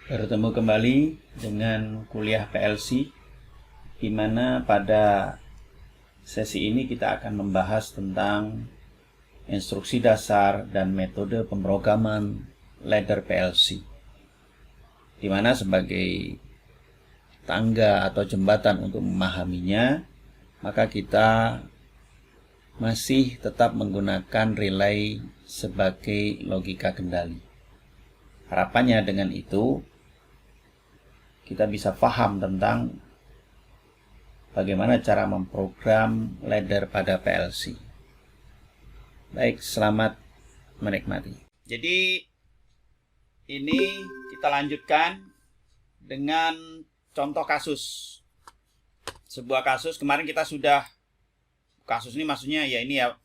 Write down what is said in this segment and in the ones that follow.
Bertemu kembali dengan kuliah PLC, di mana pada sesi ini kita akan membahas tentang instruksi dasar dan metode pemrograman ladder PLC, di mana sebagai tangga atau jembatan untuk memahaminya, maka kita masih tetap menggunakan relay sebagai logika kendali. Harapannya dengan itu kita bisa paham tentang bagaimana cara memprogram ladder pada PLC. Baik, selamat menikmati. Jadi ini kita lanjutkan dengan contoh kasus. Sebuah kasus, kemarin kita sudah, kasus ini maksudnya ya ini ya,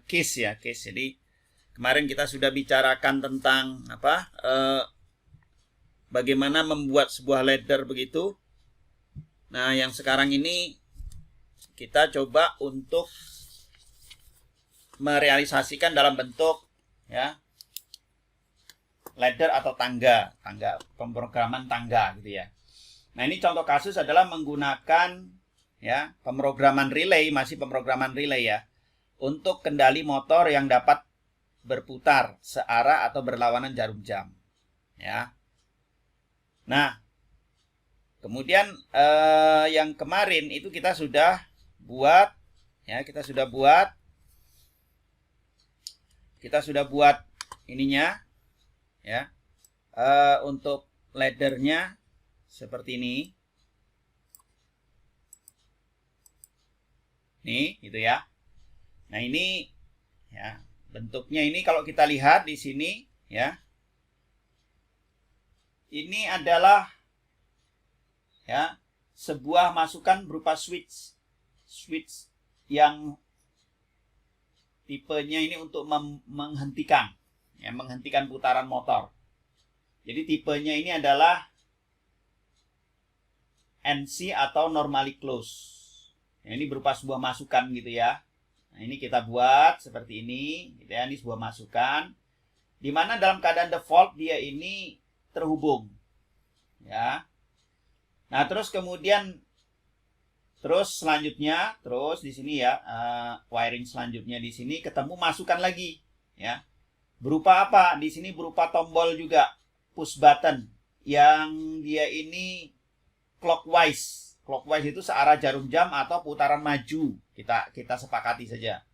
case. Jadi kemarin kita sudah bicarakan tentang bagaimana membuat sebuah ladder begitu. Nah, yang sekarang ini kita coba untuk merealisasikan dalam bentuk ladder atau tangga pemrograman tangga gitu ya. Nah, ini contoh kasus adalah menggunakan pemrograman relay, masih pemrograman relay ya, untuk kendali motor yang dapat berputar searah atau berlawanan jarum jam ya. Nah, kemudian yang kemarin itu kita sudah buat ininya ya, untuk laddernya seperti ini. Nih, gitu ya. Nah, ini ya, bentuknya ini kalau kita lihat di sini ya. Ini adalah sebuah masukan berupa switch yang tipenya ini untuk menghentikan putaran motor. Jadi tipenya ini adalah NC atau normally close. Ini berupa sebuah masukan gitu ya. Nah, ini kita buat seperti ini gitu ya. Ini sebuah masukan di mana dalam keadaan default dia ini terhubung ya. Nah, terus kemudian selanjutnya di sini ya, wiring selanjutnya di sini ketemu masukan lagi ya. Berupa apa? Di sini berupa tombol juga, push button yang dia ini clockwise. Clockwise itu searah jarum jam atau putaran maju. Kita sepakati saja.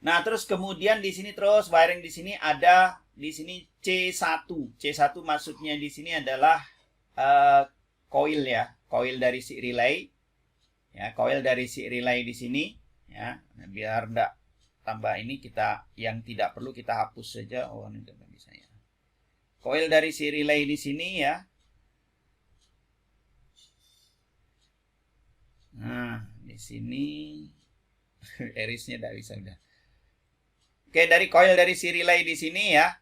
Nah, terus kemudian di sini wiring di sini ada di sini C1. C1 maksudnya di sini adalah coil ya, coil dari si relay. Ya, coil dari si relay di sini ya. Nah, biar enggak tambah ini, kita yang tidak perlu kita hapus saja. Oh, ini tidak bisa ya. Coil dari si relay di sini ya. Nah, di sini irisnya tidak bisa udah. Oke, dari coil dari si relay di sini ya.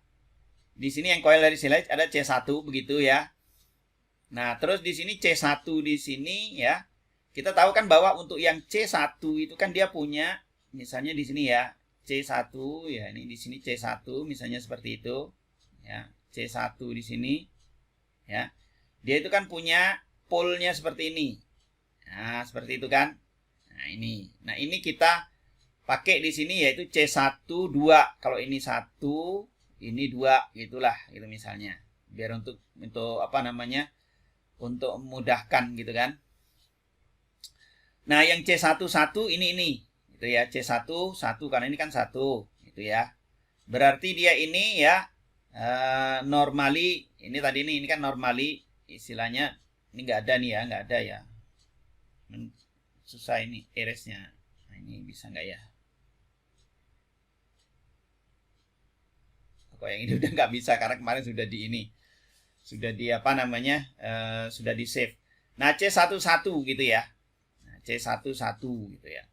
Di sini yang coil dari si relay ada C1 begitu ya. Nah, terus di sini C1 di sini ya. Kita tahu kan bahwa untuk yang C1 itu kan dia punya, misalnya di sini ya, C1 ya, ini di sini C1 misalnya seperti itu ya. C1 di sini ya. Dia itu kan punya pole-nya seperti ini. Nah, seperti itu kan. Nah, ini. Nah, ini kita pakai di sini yaitu C1 2. Kalau ini 1, ini 2 gitulah, gitu misalnya. Biar untuk untuk memudahkan gitu kan. Nah, yang C1 1 ini gitu ya. C1 1 karena ini kan 1 gitu ya. Berarti dia ini ya normally, ini tadi ini kan normally istilahnya ini enggak ada nih ya, enggak ada ya. Susah ini erase-nya. Nah, ini bisa enggak ya? Kok yang ini udah nggak bisa karena kemarin sudah di ini. Sudah di sudah di save. Nah, C11 gitu ya. Nah, C11 gitu ya.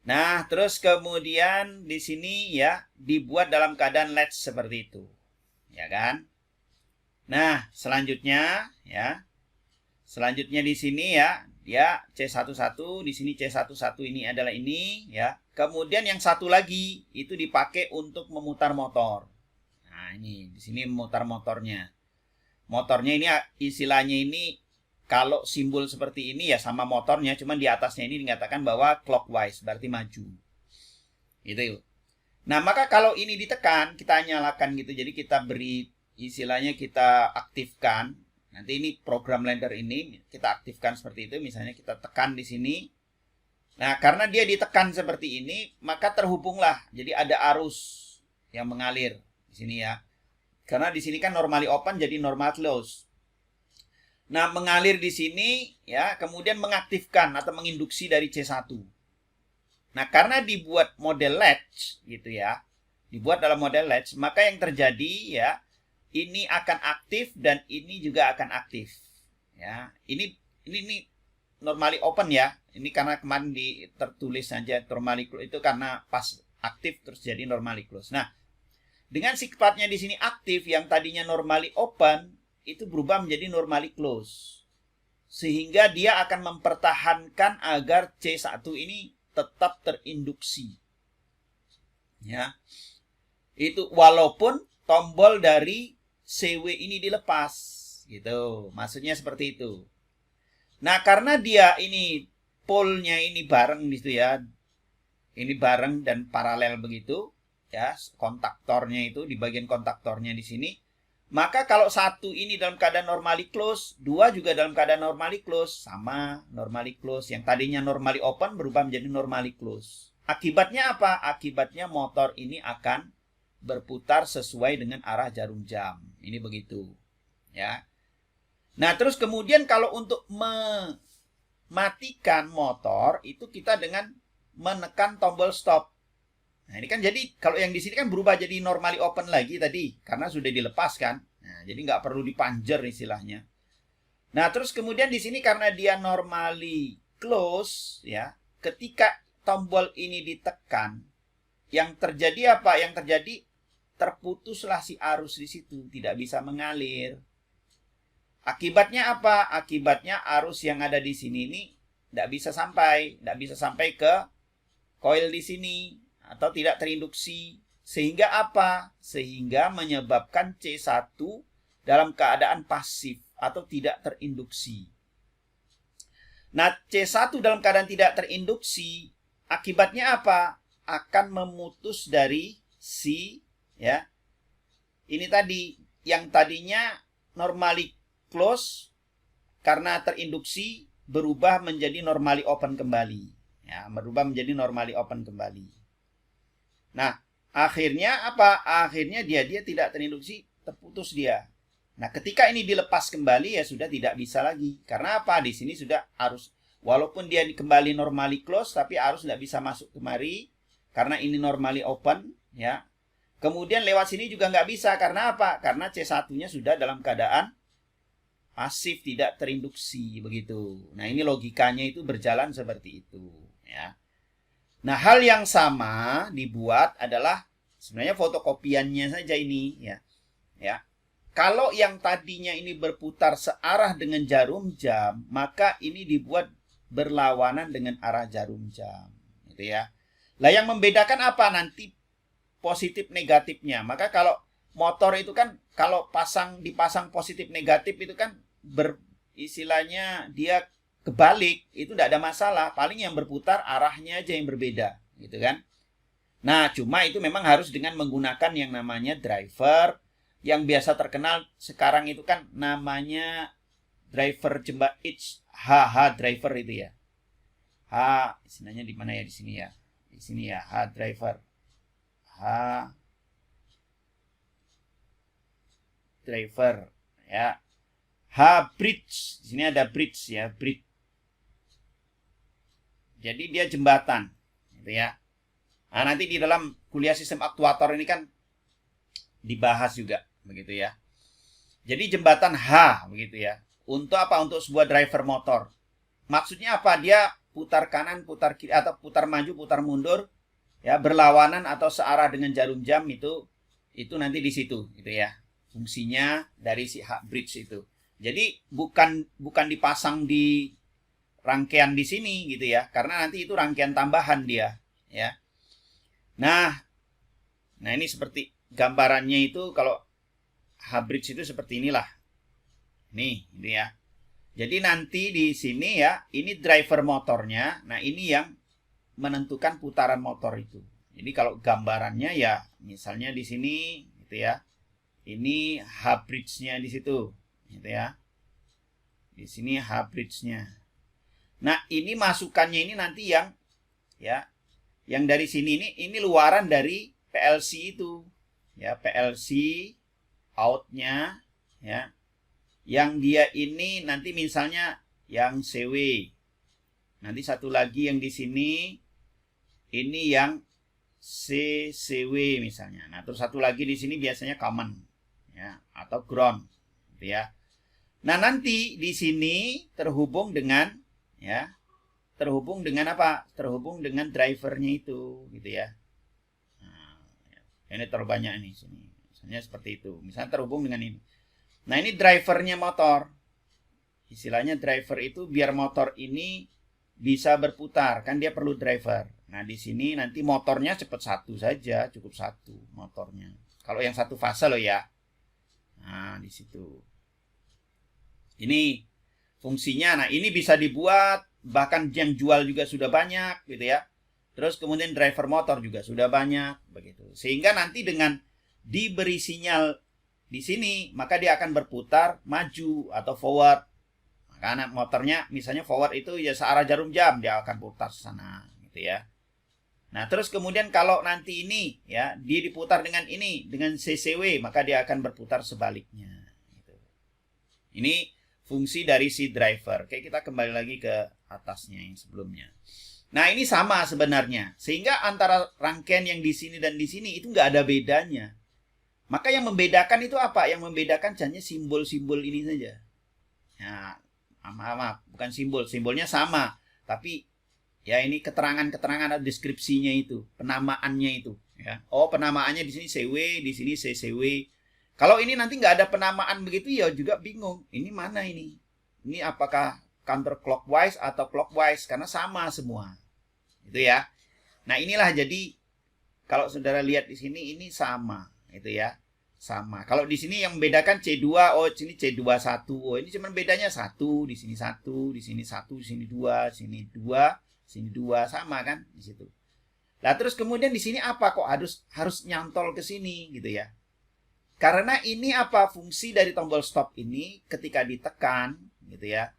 Nah, terus kemudian di sini ya dibuat dalam keadaan latch seperti itu. Ya kan? Nah, selanjutnya ya. Selanjutnya di sini ya, dia C11, di sini C11 ini adalah ini ya. Kemudian yang satu lagi itu dipakai untuk memutar motor. Nah, ini di sini memutar motornya. Motornya ini istilahnya ini kalau simbol seperti ini ya sama motornya, cuman di atasnya ini dikatakan bahwa clockwise, berarti maju. Gitu. Nah, maka kalau ini ditekan, kita nyalakan gitu. Jadi kita beri istilahnya kita aktifkan. Nanti ini program Ladder ini kita aktifkan seperti itu. Misalnya kita tekan di sini. Nah, karena dia ditekan seperti ini, maka terhubunglah. Jadi ada arus yang mengalir di sini ya. Karena di sini kan normally open jadi normal close. Nah, mengalir di sini ya, kemudian mengaktifkan atau menginduksi dari C1. Nah, karena dibuat model latch gitu ya. Dibuat dalam model latch, maka yang terjadi ya, ini akan aktif dan ini juga akan aktif. Ya, ini normally open ya. Ini karena kemarin tertulis saja normally close itu karena pas aktif terus jadi normally close. Nah, dengan sifatnya di sini aktif yang tadinya normally open itu berubah menjadi normally close. Sehingga dia akan mempertahankan agar C1 ini tetap terinduksi. Ya. Itu walaupun tombol dari CW ini dilepas gitu. Maksudnya seperti itu. Nah, karena dia ini pole-nya ini bareng gitu ya. Ini bareng dan paralel begitu. Ya, kontaktornya itu di bagian kontaktornya di sini. Maka kalau satu ini dalam keadaan normally close, dua juga dalam keadaan normally close, sama normally close. Yang tadinya normally open berubah menjadi normally close. Akibatnya apa? Akibatnya motor ini akan berputar sesuai dengan arah jarum jam. Ini begitu. Ya. Nah, terus kemudian kalau untuk mematikan motor itu kita dengan menekan tombol stop. Nah, ini kan jadi kalau yang di sini kan berubah jadi normally open lagi tadi karena sudah dilepaskan. Nah, jadi nggak perlu dipanjer istilahnya. Nah, terus kemudian di sini karena dia normally close ya, ketika tombol ini ditekan, yang terjadi apa? Yang terjadi terputuslah si arus di situ, tidak bisa mengalir. Akibatnya apa? Akibatnya arus yang ada di sini ini tidak bisa sampai ke coil di sini. Atau tidak terinduksi. Sehingga apa? Sehingga menyebabkan C1 dalam keadaan pasif atau tidak terinduksi. Nah, C1 dalam keadaan tidak terinduksi, akibatnya apa? Akan memutus dari si ya. Ini tadi yang tadinya normally close karena terinduksi berubah menjadi normally open kembali. Ya, berubah menjadi normally open kembali. Nah, akhirnya apa? Akhirnya dia tidak terinduksi, terputus dia. Nah, ketika ini dilepas kembali ya sudah tidak bisa lagi. Karena apa? Di sini sudah arus, walaupun dia kembali normally close, tapi arus tidak bisa masuk kemari karena ini normally open, ya. Kemudian lewat sini juga nggak bisa karena apa? Karena C1-nya sudah dalam keadaan pasif, tidak terinduksi begitu. Nah, ini logikanya itu berjalan seperti itu, ya. Nah, hal yang sama dibuat adalah sebenarnya fotokopiannya saja ini ya. Ya. Kalau yang tadinya ini berputar searah dengan jarum jam, maka ini dibuat berlawanan dengan arah jarum jam, gitu ya. Lah yang membedakan apa nanti positif negatifnya. Maka kalau motor itu kan kalau dipasang positif negatif itu kan istilahnya dia kebalik, itu tidak ada masalah. Paling yang berputar arahnya aja yang berbeda, gitu kan. Nah, cuma itu memang harus dengan menggunakan yang namanya driver, yang biasa terkenal sekarang itu kan namanya driver jembat HH driver itu ya. H, istilahnya di mana ya di sini ya? Di sini ya, H driver. H driver ya. H bridge. Di sini ada bridge ya, bridge. Jadi dia jembatan, gitu ya. Nah, nanti di dalam kuliah sistem aktuator ini kan dibahas juga, begitu ya. Jadi jembatan H, begitu ya. Untuk apa? Untuk sebuah driver motor. Maksudnya apa? Dia putar kanan, putar kiri, atau putar maju, putar mundur, ya berlawanan atau searah dengan jarum jam itu nanti di situ, gitu ya. Fungsinya dari si H bridge itu. Jadi bukan dipasang di rangkaian di sini gitu ya, karena nanti itu rangkaian tambahan dia ya. Nah ini seperti gambarannya itu kalau H bridge itu seperti inilah Nih, ini ya. Jadi nanti di sini ya, ini driver motornya. Nah, ini yang menentukan putaran motor itu. Jadi kalau gambarannya ya, misalnya di sini gitu ya. Ini hub bridge-nya di situ, gitu ya. Di sini hub bridge-nya. Nah, ini masukannya ini nanti yang ya, yang dari sini ini luaran dari PLC itu. Ya, PLC out-nya ya. Yang dia ini nanti misalnya yang CW. Nanti satu lagi yang di sini ini yang CCW misalnya. Nah, terus satu lagi di sini biasanya common ya atau ground gitu ya. Nah, nanti di sini terhubung dengan ya, terhubung dengan apa? Terhubung dengan drivernya itu gitu ya. Nah, ini terbanyak nih sini. Misalnya seperti itu. Misalnya terhubung dengan ini. Nah, ini drivernya motor. Istilahnya driver itu biar motor ini bisa berputar, kan dia perlu driver. Nah, di sini nanti motornya cepat satu saja, cukup satu motornya. Kalau yang satu fase loh ya. Nah, di situ. Ini fungsinya. Nah, ini bisa dibuat, bahkan yang jual juga sudah banyak gitu ya. Terus kemudian driver motor juga sudah banyak begitu. Sehingga nanti dengan diberi sinyal di sini, maka dia akan berputar maju atau forward. Karena motornya misalnya forward itu ya searah jarum jam, dia akan putar ke sana gitu ya. Nah, terus kemudian kalau nanti ini ya, dia diputar dengan ini, dengan CCW, maka dia akan berputar sebaliknya gitu. Ini fungsi dari si driver. Oke, kita kembali lagi ke atasnya yang sebelumnya. Nah, ini sama sebenarnya. Sehingga antara rangkaian yang di sini dan di sini itu nggak ada bedanya. Maka yang membedakan itu apa? Yang membedakan hanya simbol-simbol ini saja. Ya, maaf, bukan simbol. Simbolnya sama. Tapi ya ini keterangan-keterangan atau deskripsinya itu. Penamaannya itu. Ya. Oh, penamaannya di sini CW, di sini CCW. Kalau ini nanti nggak ada penamaan begitu ya juga bingung. Ini mana ini? Ini apakah counterclockwise atau clockwise? Karena sama semua. Itu ya. Nah, inilah jadi kalau saudara lihat di sini ini sama. Itu ya, sama. Kalau di sini yang membedakan C2, oh sini C21, oh ini cuma bedanya satu, di sini satu, di sini satu, di sini dua, sini dua, sini dua, sama kan di situ. Nah, terus kemudian di sini apa kok harus nyantol ke sini gitu ya? Karena ini apa fungsi dari tombol stop ini ketika ditekan gitu ya.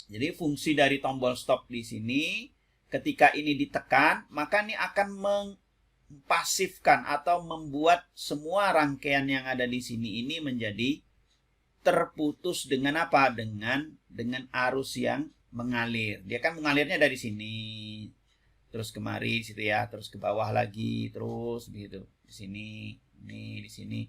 Jadi fungsi dari tombol stop di sini ketika ini ditekan, maka ini akan pasifkan atau membuat semua rangkaian yang ada di sini ini menjadi terputus dengan apa? Dengan arus yang mengalir. Dia kan mengalirnya dari sini, terus kemari situ ya, terus ke bawah lagi, terus begitu. Di sini, ini di sini.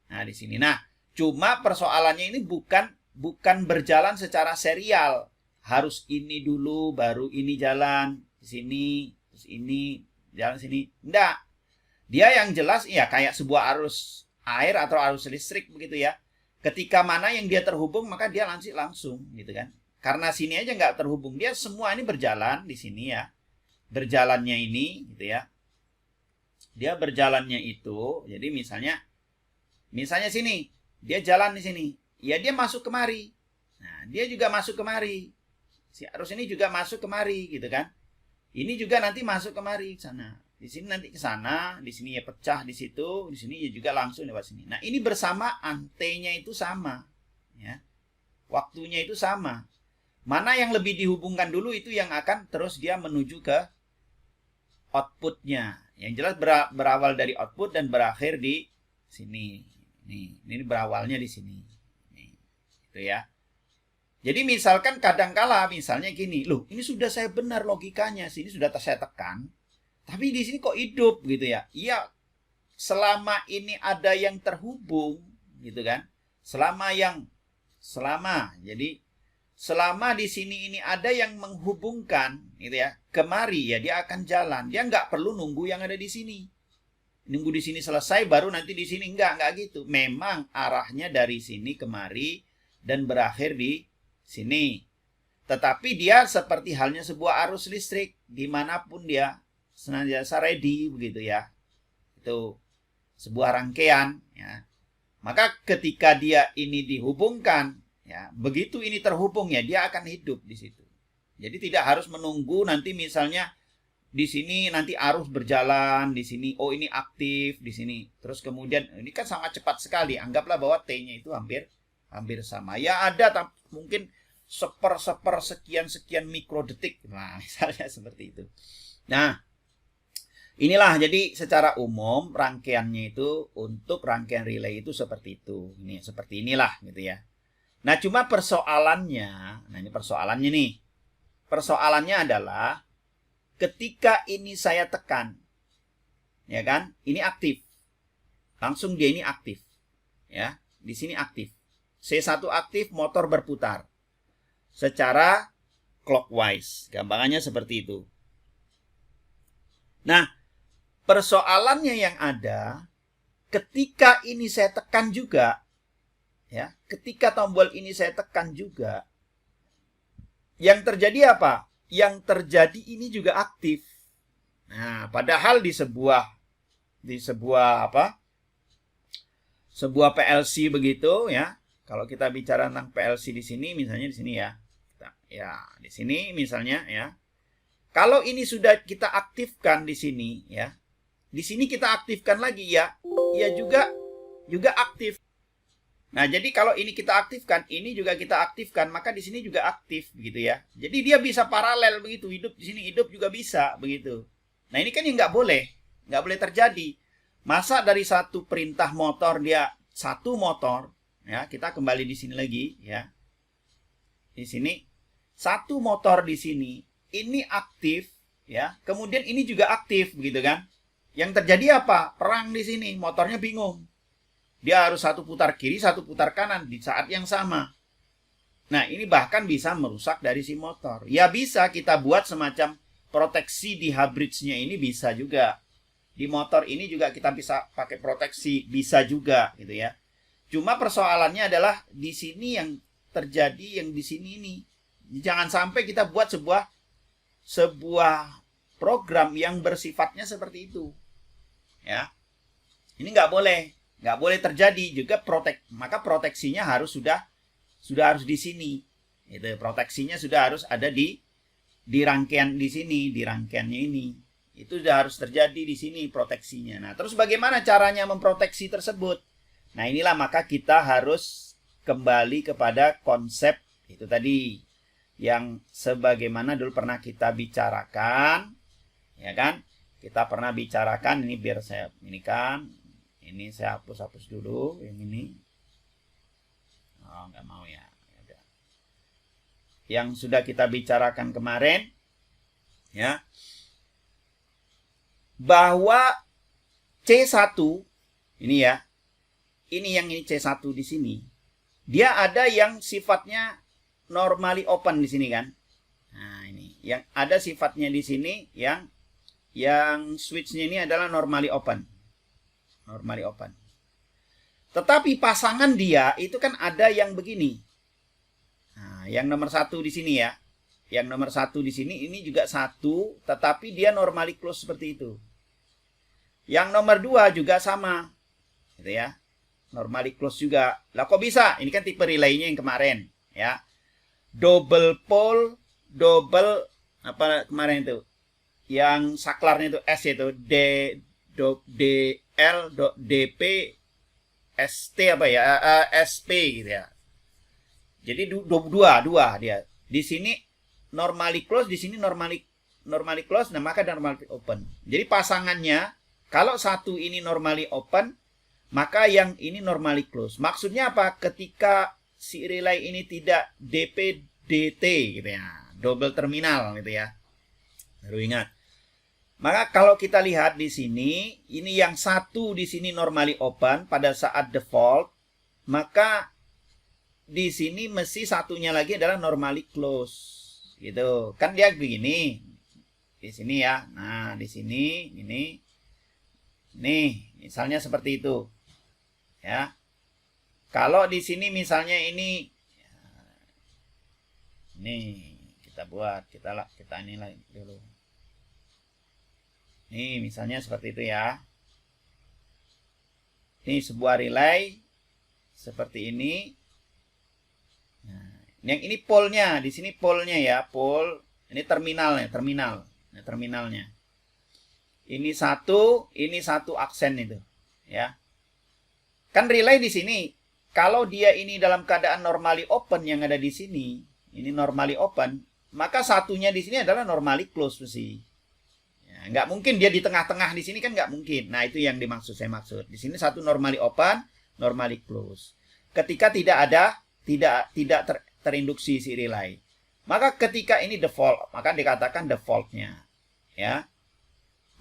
Nah, di sini. Nah, cuma persoalannya ini bukan berjalan secara serial. Harus ini dulu baru ini jalan di sini, terus ini jalan sini. Enggak. Dia yang jelas ya kayak sebuah arus air atau arus listrik begitu ya. Ketika mana yang dia terhubung maka dia langsung gitu kan. Karena sini aja nggak terhubung. Dia semua ini berjalan di sini ya. Berjalannya ini gitu ya. Dia berjalannya itu. Jadi misalnya sini. Dia jalan di sini. Ya dia masuk kemari. Nah dia juga masuk kemari. Si arus ini juga masuk kemari gitu kan. Ini juga nanti masuk kemari sana. Di sini nanti ke sana, di sini ya pecah di situ, di sini ya juga langsung lewat sini. Nah, ini bersamaan, T-nya itu sama, ya. Waktunya itu sama. Mana yang lebih dihubungkan dulu itu yang akan terus dia menuju ke outputnya. Yang jelas berawal dari output dan berakhir di sini. Ini berawalnya di sini. Nih, itu ya. Jadi misalkan kadangkala misalnya gini, loh ini sudah saya benar logikanya, sini sudah saya tekan, tapi di sini kok hidup gitu ya? Iya, selama ini ada yang terhubung gitu kan? Selama di sini ini ada yang menghubungkan gitu ya, kemari ya dia akan jalan. Dia nggak perlu nunggu yang ada di sini. Nunggu di sini selesai baru nanti di sini nggak gitu. Memang arahnya dari sini kemari dan berakhir di sini. Tetapi dia seperti halnya sebuah arus listrik dimanapun dia senantiasa ready begitu ya. Itu sebuah rangkaian ya. Maka ketika dia ini dihubungkan Ya, begitu ini terhubung ya, dia akan hidup di situ. Jadi tidak harus menunggu nanti misalnya di sini nanti arus berjalan, di sini oh ini aktif, di sini. Terus kemudian ini kan sangat cepat sekali. Anggaplah bahwa T-nya itu hampir sama. Ya ada mungkin sekian mikrodetik. Nah, misalnya seperti itu. Nah, inilah jadi secara umum rangkaiannya itu untuk rangkaian relay itu seperti itu. Ini seperti inilah gitu ya. Nah, cuma persoalannya, nah ini persoalannya nih. Persoalannya adalah ketika ini saya tekan, ya kan? Ini aktif. Langsung dia ini aktif. Ya, di sini aktif. C1 aktif, motor berputar. Secara clockwise. Gampangannya seperti itu. Nah, persoalannya yang ada, ketika ini saya tekan juga, ya, ketika tombol ini saya tekan juga, yang terjadi apa? Yang terjadi ini juga aktif. Nah, padahal di sebuah sebuah PLC begitu ya. Kalau kita bicara tentang PLC di sini, misalnya di sini ya. Ya, di sini misalnya ya. Kalau ini sudah kita aktifkan di sini ya. Di sini kita aktifkan lagi ya. Ya juga aktif. Nah, jadi kalau ini kita aktifkan, ini juga kita aktifkan, maka di sini juga aktif begitu ya. Jadi dia bisa paralel begitu, hidup di sini, hidup juga bisa begitu. Nah, ini kan yang nggak boleh terjadi. Masa dari satu perintah motor dia satu motor, ya kita kembali di sini lagi ya. Di sini satu motor di sini, ini aktif ya, kemudian ini juga aktif begitu kan. Yang terjadi apa? Perang di sini, motornya bingung. Dia harus satu putar kiri, satu putar kanan di saat yang sama. Nah, ini bahkan bisa merusak dari si motor. Ya bisa kita buat semacam proteksi di hub bridge-nya ini bisa juga. Di motor ini juga kita bisa pakai proteksi, bisa juga gitu ya. Cuma persoalannya adalah di sini yang terjadi yang di sini ini. Jangan sampai kita buat sebuah program yang bersifatnya seperti itu. Ya. Ini nggak boleh terjadi juga maka proteksinya sudah harus di sini. Itu proteksinya sudah harus ada di rangkaian di sini, di rangkaiannya ini. Itu sudah harus terjadi di sini proteksinya. Nah, terus bagaimana caranya memproteksi tersebut? Nah, inilah maka kita harus kembali kepada konsep itu tadi yang sebagaimana dulu pernah kita bicarakan, ya kan? Kita pernah bicarakan ini biar saya ini kan. Ini saya hapus dulu yang ini. Oh, nggak mau ya. Yang sudah kita bicarakan kemarin, ya, bahwa C1 ini ya, ini C1 di sini, dia ada yang sifatnya normally open di sini kan. Nah, ini yang ada sifatnya di sini yang switchnya ini adalah normally open. Normally open. Tetapi pasangan dia itu kan ada yang begini. Nah, yang nomor 1 di sini ya. Yang nomor 1 di sini ini juga 1, tetapi dia normally close seperti itu. Yang nomor 2 juga sama. Gitu ya. Normally close juga. Lah kok bisa? Ini kan tipe relaynya yang kemarin, ya. Double pole, double apa kemarin itu? Yang saklarnya itu S itu DP ST apa ya SP gitu ya. Jadi dua dia. Di sini normally close, di sini normally close, nah maka normally open. Jadi pasangannya kalau satu ini normally open, maka yang ini normally close. Maksudnya apa? Ketika si relay ini tidak DP DT gitu ya, double terminal gitu ya. Baru ingat. Maka kalau kita lihat di sini, ini yang 1 di sini normally open pada saat default, maka di sini mesti satunya lagi adalah normally close. Gitu. Kan dia begini. Di sini ya. Nah, di sini ini. Nih, misalnya seperti itu. Ya. Kalau di sini misalnya ini kita buat, kita ini lagi dulu. Nih, misalnya seperti itu ya. Ini sebuah relay seperti ini. Yang ini polnya, di sini polnya ya, pol. Ini terminalnya, terminal. Nah, terminalnya. Ini satu aksen itu, ya. Kan relay di sini, kalau dia ini dalam keadaan normally open yang ada di sini, ini normally open, maka satunya di sini adalah normally close mesti. Ya, nggak mungkin dia di tengah-tengah di sini kan nggak mungkin. Nah, itu yang dimaksud saya maksud. Di sini satu normally open, normally close. Ketika tidak terinduksi si relay. Maka ketika ini default, maka dikatakan defaultnya, ya.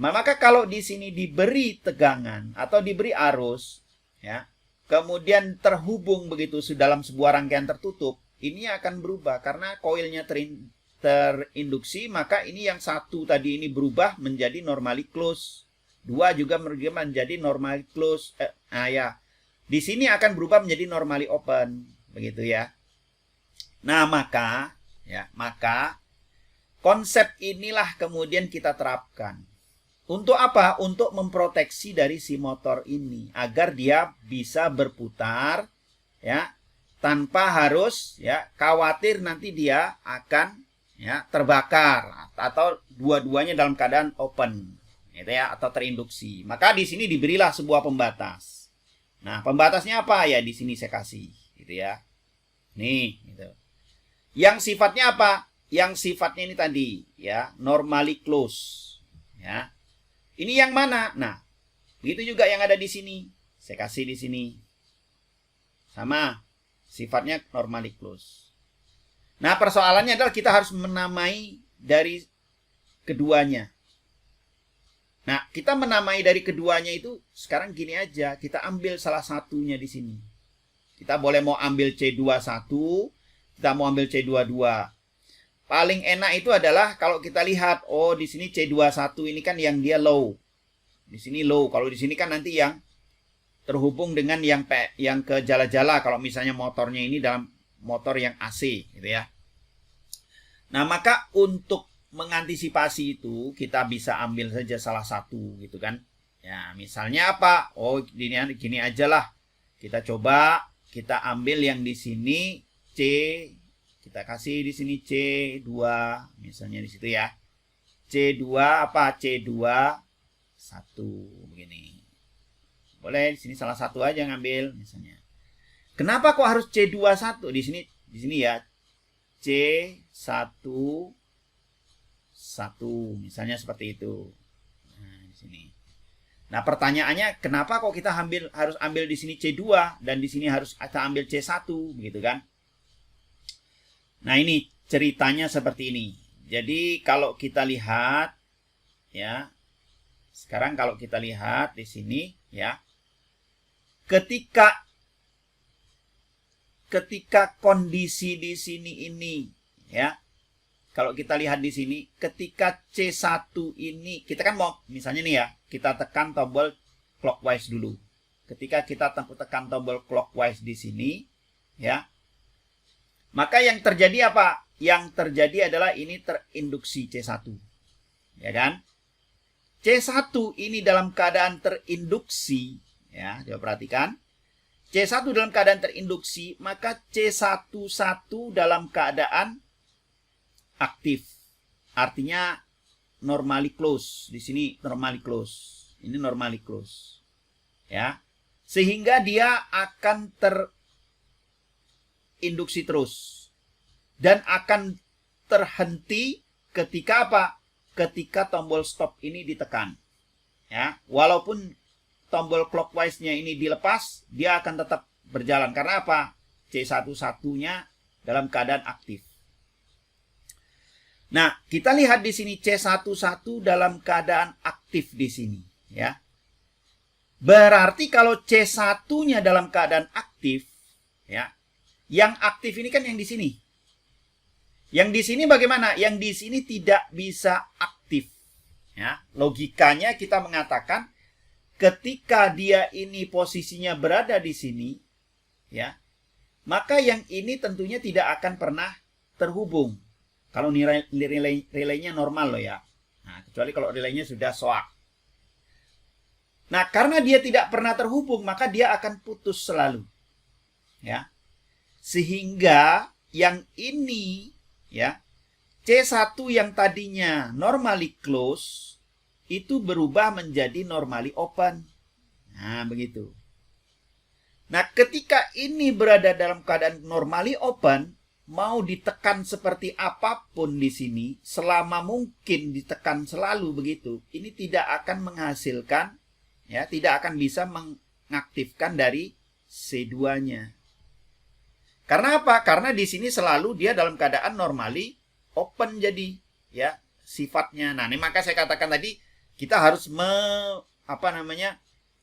Maka kalau di sini diberi tegangan atau diberi arus, ya, kemudian terhubung begitu dalam sebuah rangkaian tertutup, ini akan berubah karena koilnya terinduksi, maka ini yang satu tadi ini berubah menjadi normally close, dua juga menjadi normally close. Ya, di sini akan berubah menjadi normally open, begitu ya. Nah, maka konsep inilah kemudian kita terapkan. Untuk apa? Untuk memproteksi dari si motor ini agar dia bisa berputar, ya, tanpa harus ya khawatir nanti dia akan ya terbakar atau dua-duanya dalam keadaan open, gitu ya, atau terinduksi. Maka di sini diberilah sebuah pembatas. Nah, pembatasnya apa ya? Di sini saya kasih, gitu ya. Nih, gitu. Yang sifatnya apa? Yang sifatnya ini tadi, ya, normally close, ya. Ini yang mana? Nah, begitu juga yang ada di sini. Saya kasih di sini. Sama, sifatnya normally close. Nah, persoalannya adalah kita harus menamai dari keduanya. Nah, kita menamai dari keduanya itu sekarang gini aja, kita ambil salah satunya di sini. Kita boleh mau ambil C21, kita mau ambil C22. Paling enak itu adalah kalau kita lihat, oh di sini C21 ini kan yang dia low. Di sini low. Kalau di sini kan nanti yang terhubung dengan yang ke jala-jala kalau misalnya motornya ini dalam motor yang AC, gitu ya. Nah, maka untuk mengantisipasi itu kita bisa ambil saja salah satu, gitu kan. Ya, misalnya apa? Oh, gini aja lah. Kita coba kita ambil yang di sini C, kita kasih di sini C2 misalnya di situ ya. C2 apa? C2 1 begini. Boleh di sini salah satu aja ngambil misalnya. Kenapa kok harus C21 di sini ya? C1 1 misalnya seperti itu. Nah, di sini. Nah, pertanyaannya kenapa kok kita harus ambil di sini C2 dan di sini harus kita ambil C1 begitu kan? Nah, ini ceritanya seperti ini. Jadi kalau kita lihat ya, sekarang kalau kita lihat di sini ya, ketika kondisi di sini ini ya, kalau kita lihat di sini, ketika C1 ini kita kan mau misalnya nih ya, kita tekan tombol clockwise dulu. Ketika kita tekan tombol clockwise di sini ya, maka yang terjadi apa? Yang terjadi adalah ini terinduksi C1. Ya kan? C1 ini dalam keadaan terinduksi, ya, coba perhatikan. C1 dalam keadaan terinduksi, maka C11 dalam keadaan aktif. Artinya normally close. Di sini normally close. Ini normally close. Ya. Sehingga dia akan induksi terus dan akan terhenti ketika apa? Ketika tombol stop ini ditekan. Ya, walaupun tombol clockwise-nya ini dilepas, dia akan tetap berjalan karena apa? C11-nya dalam keadaan aktif. Nah, kita lihat di sini C11 dalam keadaan aktif di sini, ya. Berarti kalau C1-nya dalam keadaan aktif, ya. Yang aktif ini kan yang di sini. Yang di sini bagaimana? Yang di sini tidak bisa aktif. Ya, logikanya kita mengatakan ketika dia ini posisinya berada di sini, ya, maka yang ini tentunya tidak akan pernah terhubung. Kalau relaynya normal loh ya. Nah, kecuali kalau relaynya sudah soak. Nah, karena dia tidak pernah terhubung, maka dia akan putus selalu. Ya. Sehingga yang ini ya, C1 yang tadinya normally close itu berubah menjadi normally open. Nah, begitu. Nah, ketika ini berada dalam keadaan normally open, mau ditekan seperti apapun di sini, selama mungkin ditekan selalu begitu, ini tidak akan menghasilkan, ya, tidak akan bisa mengaktifkan dari C2-nya. Karena apa? Karena di sini selalu dia dalam keadaan normally open jadi, ya, sifatnya. Nah, ini maka saya katakan tadi kita harus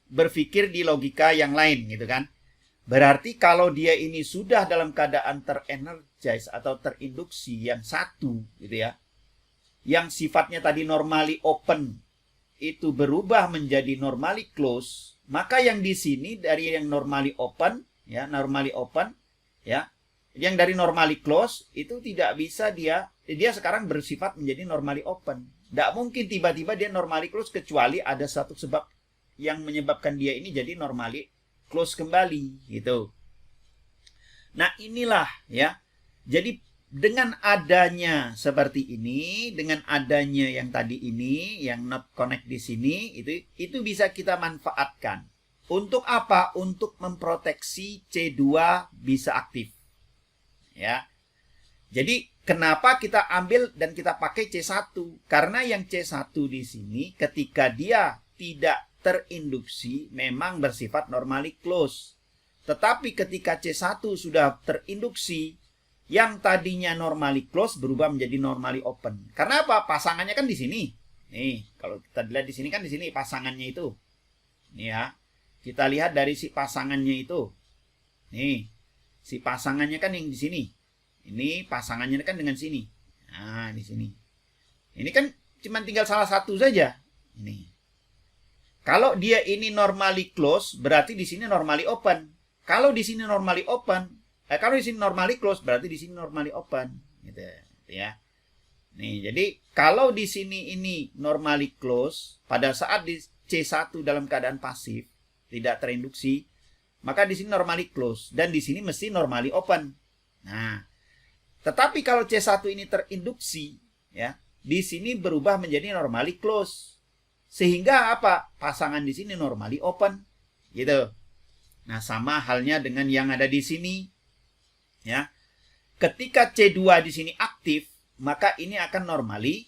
berpikir di logika yang lain gitu kan. Berarti kalau dia ini sudah dalam keadaan terenergize atau terinduksi yang satu gitu ya, yang sifatnya tadi normally open itu berubah menjadi normally close, maka yang di sini dari yang normally open ya, yang dari normally close itu tidak bisa dia sekarang bersifat menjadi normally open. Tidak mungkin tiba-tiba dia normally close kecuali ada satu sebab yang menyebabkan dia ini jadi normally close kembali gitu. Nah, inilah ya. Jadi dengan adanya seperti ini, dengan adanya yang tadi ini, yang not connect di sini, itu bisa kita manfaatkan. Untuk apa? Untuk memproteksi C2 bisa aktif. Ya. Jadi kenapa kita ambil dan kita pakai C1? Karena yang C1 di sini ketika dia tidak terinduksi memang bersifat normally close. Tetapi ketika C1 sudah terinduksi, yang tadinya normally close berubah menjadi normally open. Karena apa? Pasangannya kan di sini. Nih, kalau kita lihat di sini kan di sini pasangannya itu. Nih ya. Kita lihat dari si pasangannya itu. Nih. Si pasangannya kan yang di sini. Ini pasangannya kan dengan sini. Nah, di sini. Ini kan cuma tinggal salah satu saja. Ini. Kalau dia ini normally close, berarti di sini normally open. Kalau di sini normally open, kalau di sini normally close, berarti di sini normally open, gitu ya. Nih, jadi kalau di sini ini normally close, pada saat di C1 dalam keadaan pasif, tidak terinduksi, maka di sini normally close dan di sini mesti normally open. Nah, tetapi kalau C1 ini terinduksi, ya, di sini berubah menjadi normally close. Sehingga apa? Pasangan di sini normally open, gitu. Nah, sama halnya dengan yang ada di sini, ya. Ketika C2 di sini aktif, maka ini akan normally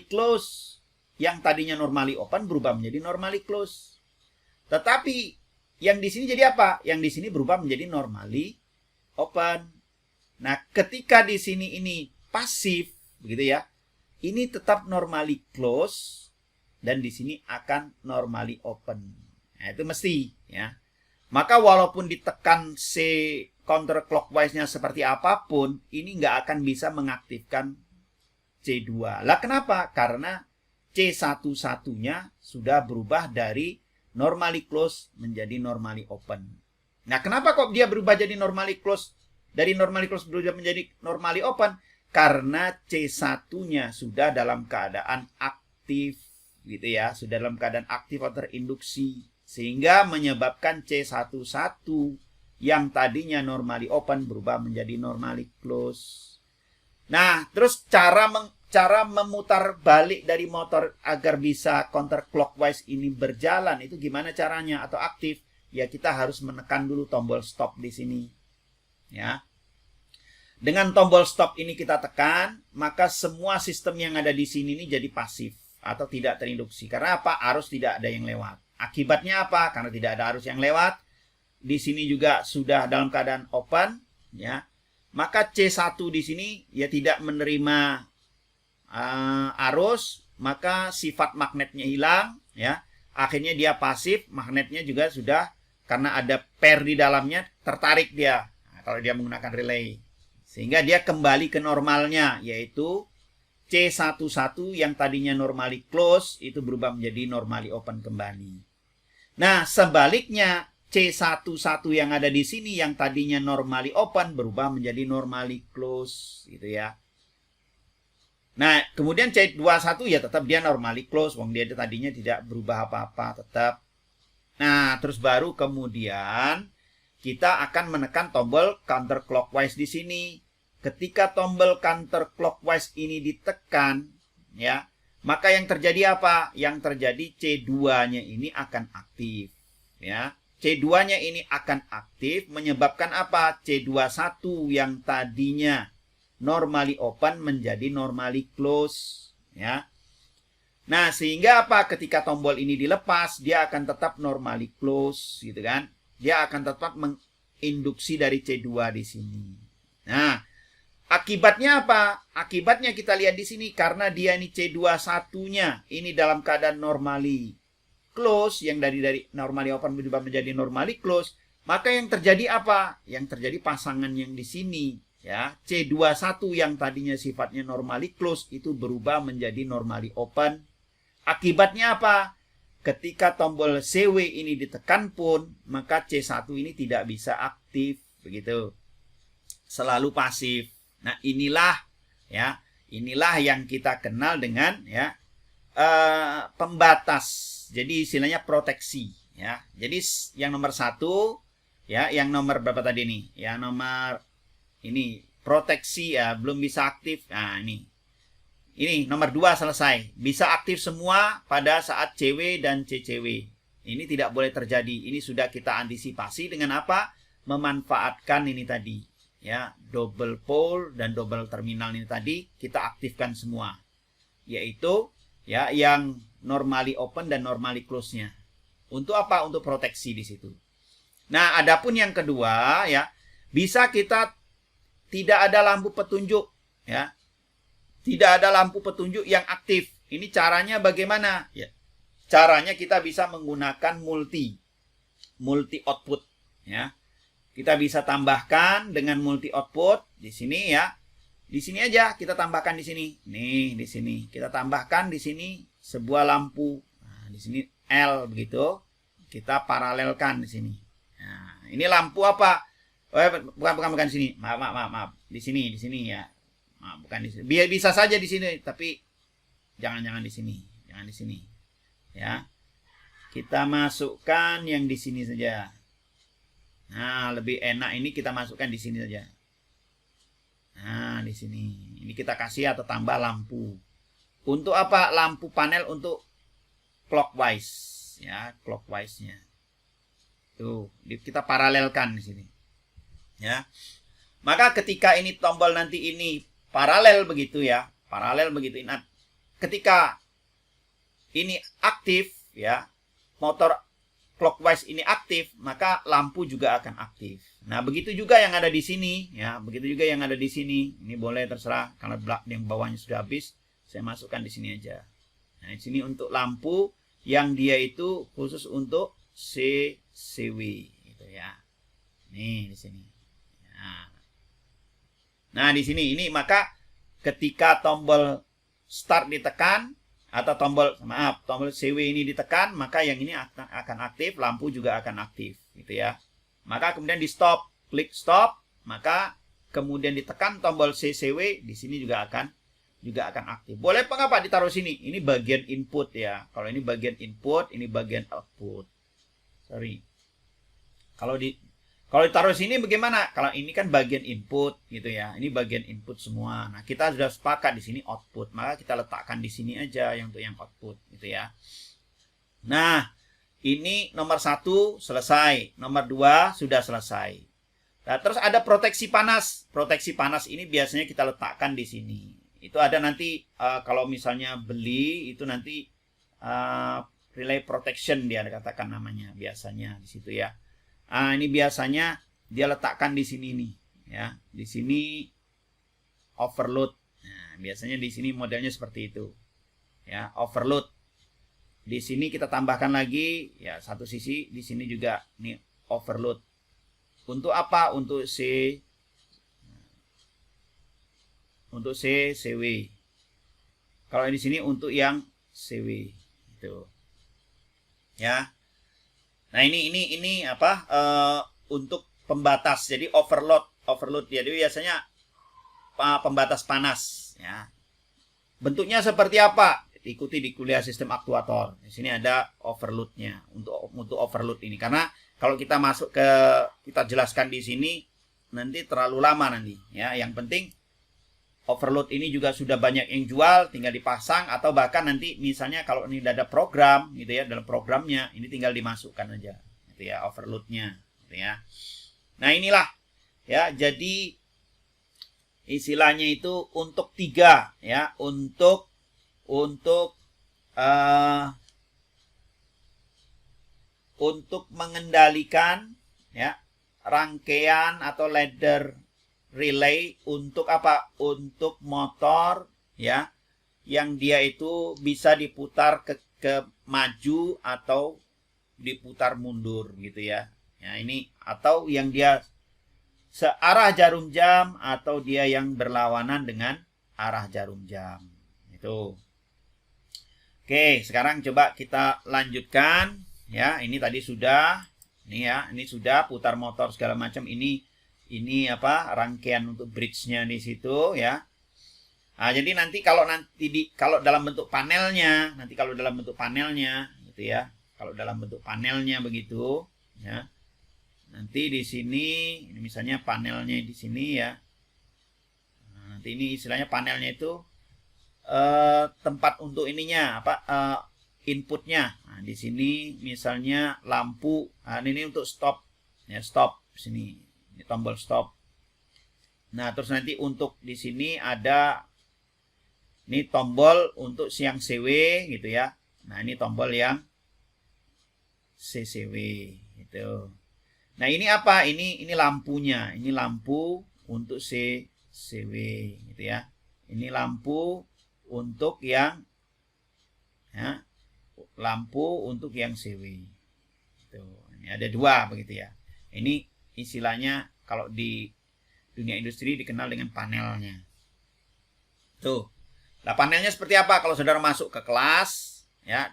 close. Yang tadinya normally open berubah menjadi normally close. Tetapi yang di sini jadi apa? Yang di sini berubah menjadi normally open. Nah, ketika di sini ini pasif, begitu ya. Ini tetap normally close dan di sini akan normally open. Nah, itu mesti ya. Maka walaupun ditekan C counterclockwise-nya seperti apapun, ini nggak akan bisa mengaktifkan C2. Lah kenapa? Karena C1-1-nya sudah berubah dari normally close menjadi normally open. Nah, kenapa kok dia berubah jadi normally close? Dari normally close berubah menjadi normally open? Karena C1-nya sudah dalam keadaan aktif, gitu ya. Sudah dalam keadaan aktif atau terinduksi. Sehingga menyebabkan C11 yang tadinya normally open berubah menjadi normally close. Nah, terus cara memutar balik dari motor agar bisa counterclockwise ini berjalan, itu gimana caranya atau aktif? Ya, kita harus menekan dulu tombol stop di sini. Ya. Dengan tombol stop ini kita tekan, maka semua sistem yang ada di sini ini jadi pasif atau tidak terinduksi. Karena apa? Arus tidak ada yang lewat. Akibatnya apa? Karena tidak ada arus yang lewat. Di sini juga sudah dalam keadaan open, ya. Maka C1 di sini ya tidak menerima arus, maka sifat magnetnya hilang, ya. Akhirnya dia pasif, magnetnya juga sudah karena ada pair di dalamnya tertarik dia. Nah, kalau dia menggunakan relay. Sehingga dia kembali ke normalnya, yaitu C11 yang tadinya normally close, itu berubah menjadi normally open kembali. Nah, sebaliknya, C11 yang ada di sini, yang tadinya normally open, berubah menjadi normally close, gitu ya. Nah, kemudian C21 ya tetap dia normally close, wong dia tadinya tidak berubah apa-apa, tetap. Nah, terus baru kemudian kita akan menekan tombol counterclockwise di sini. Ketika tombol counterclockwise ini ditekan, ya, maka yang terjadi apa? Yang terjadi C2-nya ini akan aktif, ya. C2-nya ini akan aktif menyebabkan apa? C21 yang tadinya normally open menjadi normally close, ya. Nah, sehingga apa? Ketika tombol ini dilepas, dia akan tetap normally close, gitu kan? Dia akan tetap menginduksi dari C2 di sini. Nah, akibatnya apa? Akibatnya kita lihat di sini karena dia ini C21-nya ini dalam keadaan normally close, yang dari normally open berubah menjadi normally close, maka yang terjadi apa? Yang terjadi pasangan yang di sini, ya. C21 yang tadinya sifatnya normally close itu berubah menjadi normally open. Akibatnya apa? Ketika tombol CW ini ditekan pun, maka C1 ini tidak bisa aktif, begitu. Selalu pasif. Nah, inilah yang kita kenal dengan pembatas. Jadi istilahnya proteksi, ya. Jadi yang nomor 1, ya, yang nomor berapa tadi nih? Ya, nomor ini proteksi, ya, belum bisa aktif. Nah, ini nomor 2 selesai. Bisa aktif semua pada saat CW dan CCW. Ini tidak boleh terjadi. Ini sudah kita antisipasi dengan apa? Memanfaatkan ini tadi, ya, double pole dan double terminal ini tadi kita aktifkan semua. Yaitu, ya, yang normally open dan normally close-nya. Untuk apa? Untuk proteksi di situ. Nah, adapun yang kedua, ya, bisa kita tidak ada lampu petunjuk, ya. Tidak ada lampu petunjuk yang aktif. Ini caranya bagaimana? Ya. Caranya kita bisa menggunakan multi output, ya. Kita bisa tambahkan dengan multi output di sini, ya. Di sini aja kita tambahkan di sini. Nih, di sini. Kita tambahkan di sini sebuah lampu. Nah, di sini L begitu. Kita paralelkan di sini. Nah, ini lampu apa? Bukan di sini. Maaf. Di sini ya. Nah, bukan di sini. Bisa saja di sini, tapi jangan di sini. Jangan di sini. Ya. Kita masukkan yang di sini saja. Nah, lebih enak ini kita masukkan di sini saja. Nah, di sini. Ini kita kasih atau tambah lampu. Untuk apa? Lampu panel untuk clockwise, ya, clockwise-nya. Tuh, kita paralelkan di sini. Ya. Maka ketika ini tombol nanti ini paralel begitu, ya, paralel begitu. Nah, ketika ini aktif, ya, motor clockwise ini aktif, maka lampu juga akan aktif. Nah, begitu juga yang ada di sini, ya, begitu juga yang ada di sini. Ini boleh terserah, karena yang bawahnya sudah habis, saya masukkan di sini aja. Nah, di sini untuk lampu yang dia itu khusus untuk CCW, gitu ya. Nih di sini. Nah, di sini ini maka ketika tombol start ditekan atau tombol CW ini ditekan, maka yang ini akan aktif, lampu juga akan aktif, gitu ya. Maka kemudian di stop, klik stop, maka kemudian ditekan tombol CCW, di sini juga akan aktif. Boleh mengapa ditaruh sini? Ini bagian input, ya. Kalau ini bagian input, ini bagian output. Sorry. Kalau ditaruh sini bagaimana? Kalau ini kan bagian input, gitu ya. Ini bagian input semua. Nah, kita sudah sepakat di sini output, maka kita letakkan di sini aja yang untuk yang output, gitu ya. Nah, ini nomor 1 selesai, nomor 2 sudah selesai. Nah, terus ada proteksi panas. Proteksi panas ini biasanya kita letakkan di sini. Itu ada nanti kalau misalnya beli itu nanti relay protection dia katakan namanya biasanya di situ, ya. Ini biasanya dia letakkan di sini nih, ya. Di sini overload. Nah, biasanya di sini modelnya seperti itu. Ya, overload. Di sini kita tambahkan lagi, ya, satu sisi di sini juga nih overload. Untuk apa? Untuk CW. Kalau di sini untuk yang CW itu. Ya. Nah, ini apa? Untuk pembatas. Jadi overload. Jadi biasanya pembatas panas, ya. Bentuknya seperti apa? ikuti di kuliah sistem aktuator. Di sini ada overload-nya untuk overload ini. Karena kalau kita kita jelaskan di sini nanti terlalu lama nanti ya. Yang penting overload ini juga sudah banyak yang jual, tinggal dipasang atau bahkan nanti misalnya kalau ini ada program gitu ya, dalam programnya ini tinggal dimasukkan aja gitu ya overload-nya gitu ya. Nah, inilah ya, jadi istilahnya itu untuk 3 ya, untuk mengendalikan ya rangkaian atau ladder relay untuk apa? Untuk motor ya yang dia itu bisa diputar ke maju atau diputar mundur gitu ya. Ya ini atau yang dia searah jarum jam atau dia yang berlawanan dengan arah jarum jam. Itu. Oke, sekarang coba kita lanjutkan ya. Ini tadi sudah ini sudah putar motor segala macam. Ini apa? Rangkaian untuk bridge-nya di situ ya. Nah, jadi nanti kalau dalam bentuk panelnya, gitu ya. Kalau dalam bentuk panelnya begitu ya. Nanti di sini ini misalnya panelnya di sini ya. Nah, nanti ini istilahnya panelnya itu tempat untuk ininya apa inputnya. Nah, di sini misalnya lampu. Nah, ini untuk stop ya, stop sini. Ini tombol stop. Nah, terus nanti untuk di sini ada ini tombol untuk yang CW gitu ya. Nah, ini tombol yang CCW gitu. Nah, ini apa? Ini lampunya. Ini lampu untuk CCW gitu ya. Ini lampu untuk yang ya, lampu untuk yang CW. Gitu. Ini ada 2 begitu ya. Ini istilahnya kalau di dunia industri dikenal dengan panelnya. Tuh. Nah, panelnya seperti apa? Kalau saudara masuk ke kelas ya,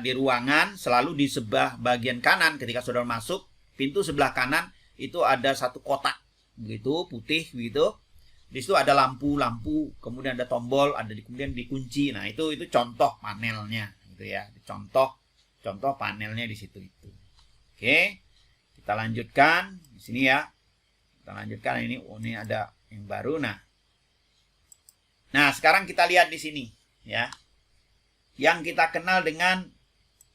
di ruangan selalu di sebelah bagian kanan ketika saudara masuk, pintu sebelah kanan itu ada satu kotak begitu putih begitu. Di situ ada lampu, kemudian ada tombol, kemudian dikunci. Nah, itu contoh panelnya gitu ya. Contoh panelnya di situ itu. Oke. Kita lanjutkan di sini ya. Kita lanjutkan ini ada yang baru. Nah, sekarang kita lihat di sini ya. Yang kita kenal dengan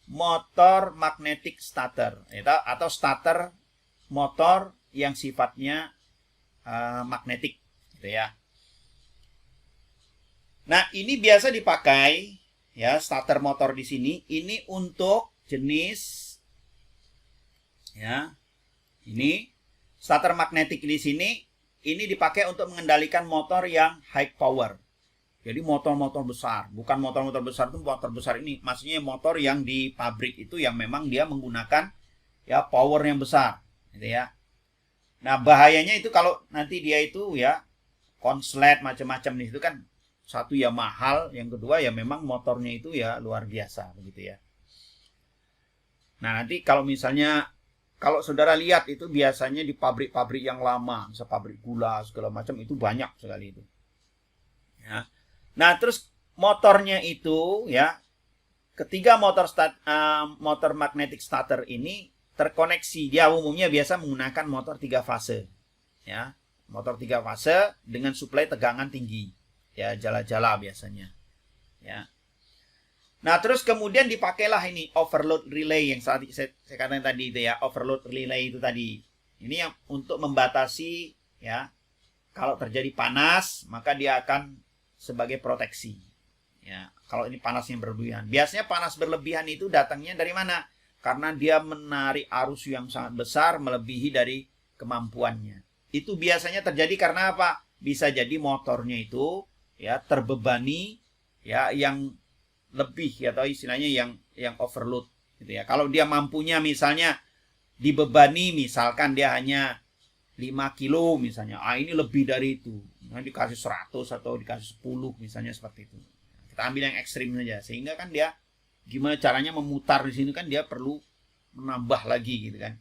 motor magnetic starter atau starter motor yang sifatnya magnetik gitu ya. Nah, ini biasa dipakai ya starter motor di sini. Ini untuk jenis ya. Ini starter magnetik di sini ini dipakai untuk mengendalikan motor yang high power. Jadi motor-motor besar, bukan motor-motor besar itu motor besar ini, maksudnya motor yang di pabrik itu yang memang dia menggunakan ya power yang besar gitu ya. Nah, bahayanya itu kalau nanti dia itu ya konslet macam-macam nih, itu kan satu ya mahal, yang kedua ya memang motornya itu ya luar biasa begitu ya. Nah, nanti kalau misalnya kalau saudara lihat itu biasanya di pabrik-pabrik yang lama, misalnya pabrik gula segala macam itu banyak sekali itu. Ya. Nah, terus motornya itu ya ketiga motor magnetic starter ini terkoneksi. Dia umumnya biasa menggunakan motor 3 fase. Ya. Motor 3 fase dengan suplai tegangan tinggi. Ya, jala-jala biasanya. Ya. Nah, terus kemudian dipakailah ini overload relay yang saya katakan tadi itu ya, overload relay itu tadi. Ini yang untuk membatasi ya, kalau terjadi panas, maka dia akan sebagai proteksi. Ya, kalau ini panas yang berlebihan. Biasanya panas berlebihan itu datangnya dari mana? Karena dia menarik arus yang sangat besar melebihi dari kemampuannya. Itu biasanya terjadi karena apa? Bisa jadi motornya itu ya terbebani ya yang lebih atau istilahnya yang overload gitu ya. Kalau dia mampunya misalnya dibebani, misalkan dia hanya 5 kilo misalnya. Ini lebih dari itu. Nah, dikasih 100 atau dikasih 10 misalnya seperti itu. Kita ambil yang ekstrim saja sehingga kan dia gimana caranya memutar di sini kan dia perlu menambah lagi gitu kan.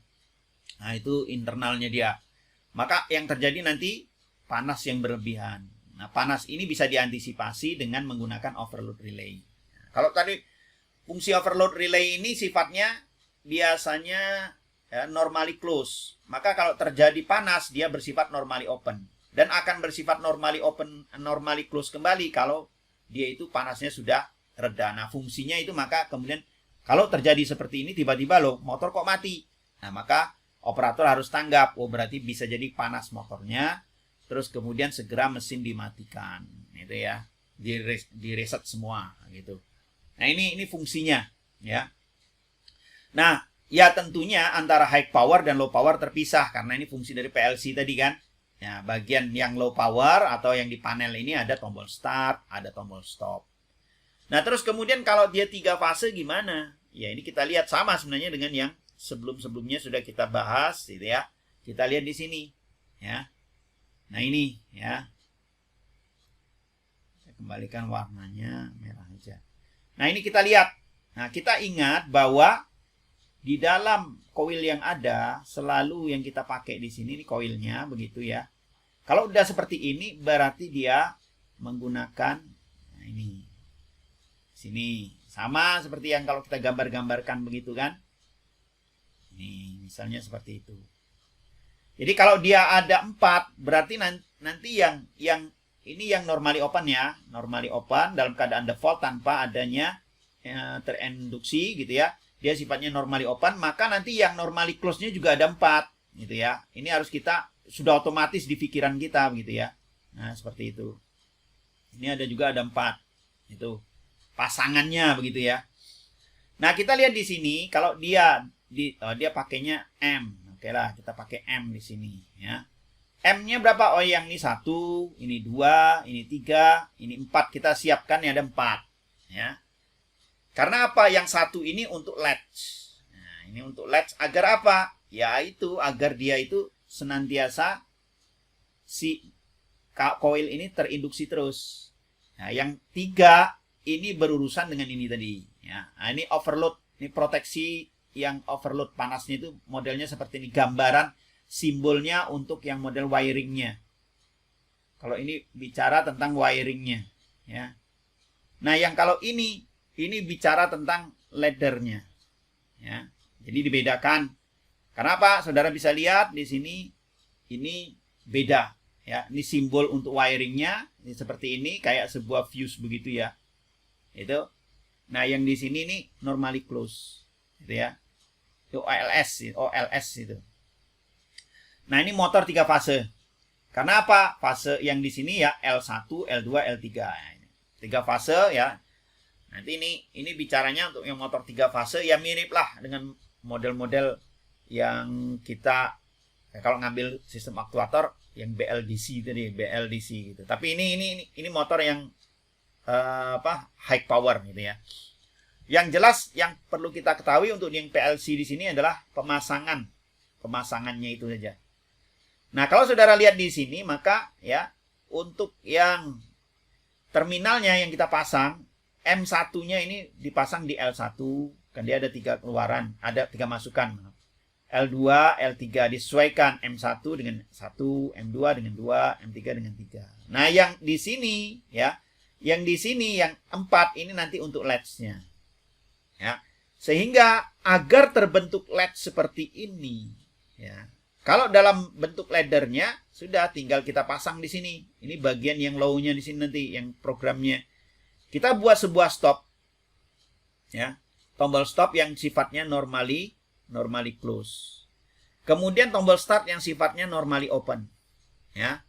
Nah, itu internalnya dia. Maka yang terjadi nanti panas yang berlebihan. Nah, panas ini bisa diantisipasi dengan menggunakan overload relay. Kalau tadi fungsi overload relay ini sifatnya biasanya ya, normally close. Maka kalau terjadi panas dia bersifat normally open dan akan bersifat normally open, normally close kembali kalau dia itu panasnya sudah reda. Nah, fungsinya itu maka kemudian kalau terjadi seperti ini tiba-tiba loh motor kok mati. Nah, maka operator harus tanggap, oh berarti bisa jadi panas motornya. Terus kemudian segera mesin dimatikan, gitu ya, di reset semua, gitu. Nah ini fungsinya, ya. Nah ya tentunya antara high power dan low power terpisah karena ini fungsi dari PLC tadi kan. Ya bagian yang low power atau yang di panel ini ada tombol start, ada tombol stop. Nah terus kemudian kalau dia 3 fase gimana? Ya ini kita lihat sama sebenarnya dengan yang sebelum-sebelumnya sudah kita bahas, gitu ya. Kita lihat di sini, ya. Nah ini ya, saya kembalikan warnanya merah aja. Nah ini kita lihat. Nah kita ingat bahwa di dalam koil yang ada selalu yang kita pakai di sini ini koilnya begitu ya. Kalau udah seperti ini berarti dia menggunakan nah ini sini sama seperti yang kalau kita gambar-gambarkan begitu kan. Ini misalnya seperti itu. Jadi kalau dia ada 4, berarti nanti yang ini yang normally open ya. Normally open dalam keadaan default tanpa adanya terinduksi gitu ya. Dia sifatnya normally open, maka nanti yang normally close-nya juga ada 4 gitu ya. Ini harus kita sudah otomatis di pikiran kita gitu ya. Nah, seperti itu. Ini ada juga ada 4. Itu pasangannya begitu ya. Nah, kita lihat di sini kalau dia pakainya M. Oke lah, kita pakai M di sini ya. M-nya berapa? Oh, yang ini 1, ini 2, ini 3, ini 4. Kita siapkan yang ada 4 ya. Karena apa? Yang 1 ini untuk latch. Nah, ini untuk latch agar apa? Ya itu agar dia itu senantiasa si koil ini terinduksi terus. Nah, yang 3 ini berurusan dengan ini tadi ya. Nah, ini overload, ini proteksi yang overload panasnya itu modelnya seperti ini, gambaran simbolnya untuk yang model wiringnya. Kalau ini bicara tentang wiringnya ya. Nah yang kalau ini bicara tentang laddernya ya. Jadi dibedakan. Kenapa? Saudara bisa lihat di sini ini beda ya. Ini simbol untuk wiringnya ini seperti ini kayak sebuah fuse begitu ya. Itu. Nah yang di sini nih normally close gitu ya. Itu OLS itu. Nah, ini motor 3 fase. Karena apa? Fase yang di sini ya L1, L2, L3. 3 fase ya. Nanti ini bicaranya untuk yang motor 3 fase ya mirip lah dengan model-model yang kita ya, kalau ngambil sistem aktuator yang BLDC tadi, BLDC gitu. Tapi ini motor yang high power gitu ya. Yang jelas yang perlu kita ketahui untuk yang PLC di sini adalah pemasangannya itu saja. Nah, kalau saudara lihat di sini maka ya untuk yang terminalnya yang kita pasang M1-nya ini dipasang di L1 kan dia ada 3 keluaran, ada 3 masukan. L2, L3 disesuaikan M1 dengan 1, M2 dengan 2, M3 dengan 3. Nah, yang di sini ya, yang di sini yang 4 ini nanti untuk latch-nya. Ya, sehingga agar terbentuk latch seperti ini ya. Kalau dalam bentuk laddernya sudah tinggal kita pasang di sini. Ini bagian yang low-nya di sini nanti yang programnya. Kita buat sebuah stop ya. Tombol stop yang sifatnya normally close. Kemudian tombol start yang sifatnya normally open ya.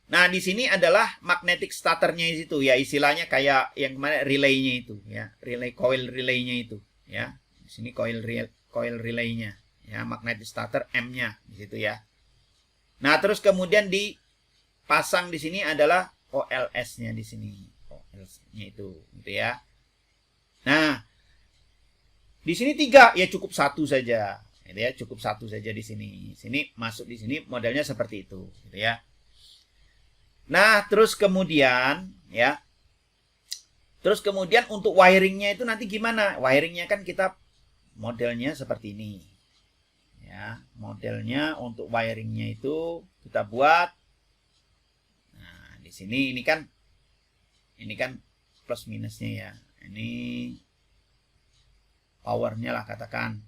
Nah, di sini adalah magnetic starternya itu ya, istilahnya kayak yang kemarin relaynya itu ya, coil relaynya itu ya. Di sini coil relaynya ya, magnetic starter M-nya di situ ya. Nah, terus kemudian dipasang di sini adalah OLS-nya di sini. OLS-nya itu gitu ya. Nah, di sini 3 ya cukup 1 saja. Gitu ya, cukup 1 saja di sini. Sini masuk di sini modelnya seperti itu gitu ya. Nah, terus kemudian ya. Terus kemudian untuk wiringnya itu nanti gimana? Wiringnya kan kita modelnya seperti ini. Ya, modelnya untuk wiringnya itu kita buat. Nah, di sini ini kan plus minusnya ya. Ini powernya lah katakan.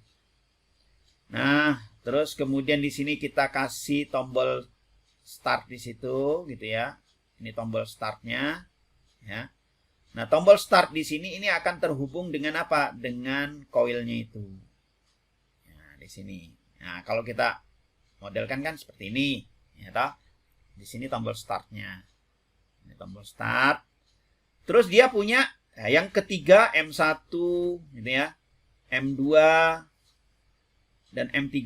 Nah, terus kemudian di sini kita kasih tombol start di situ gitu ya. Ini tombol startnya ya. Nah, tombol start di sini ini akan terhubung dengan apa? Dengan coilnya itu. Nah, di sini. Nah, kalau kita modelkan kan seperti ini, ya toh. Di sini tombol startnya. Ini tombol start. Terus dia punya yang ketiga M1 gitu ya. M2 dan M3.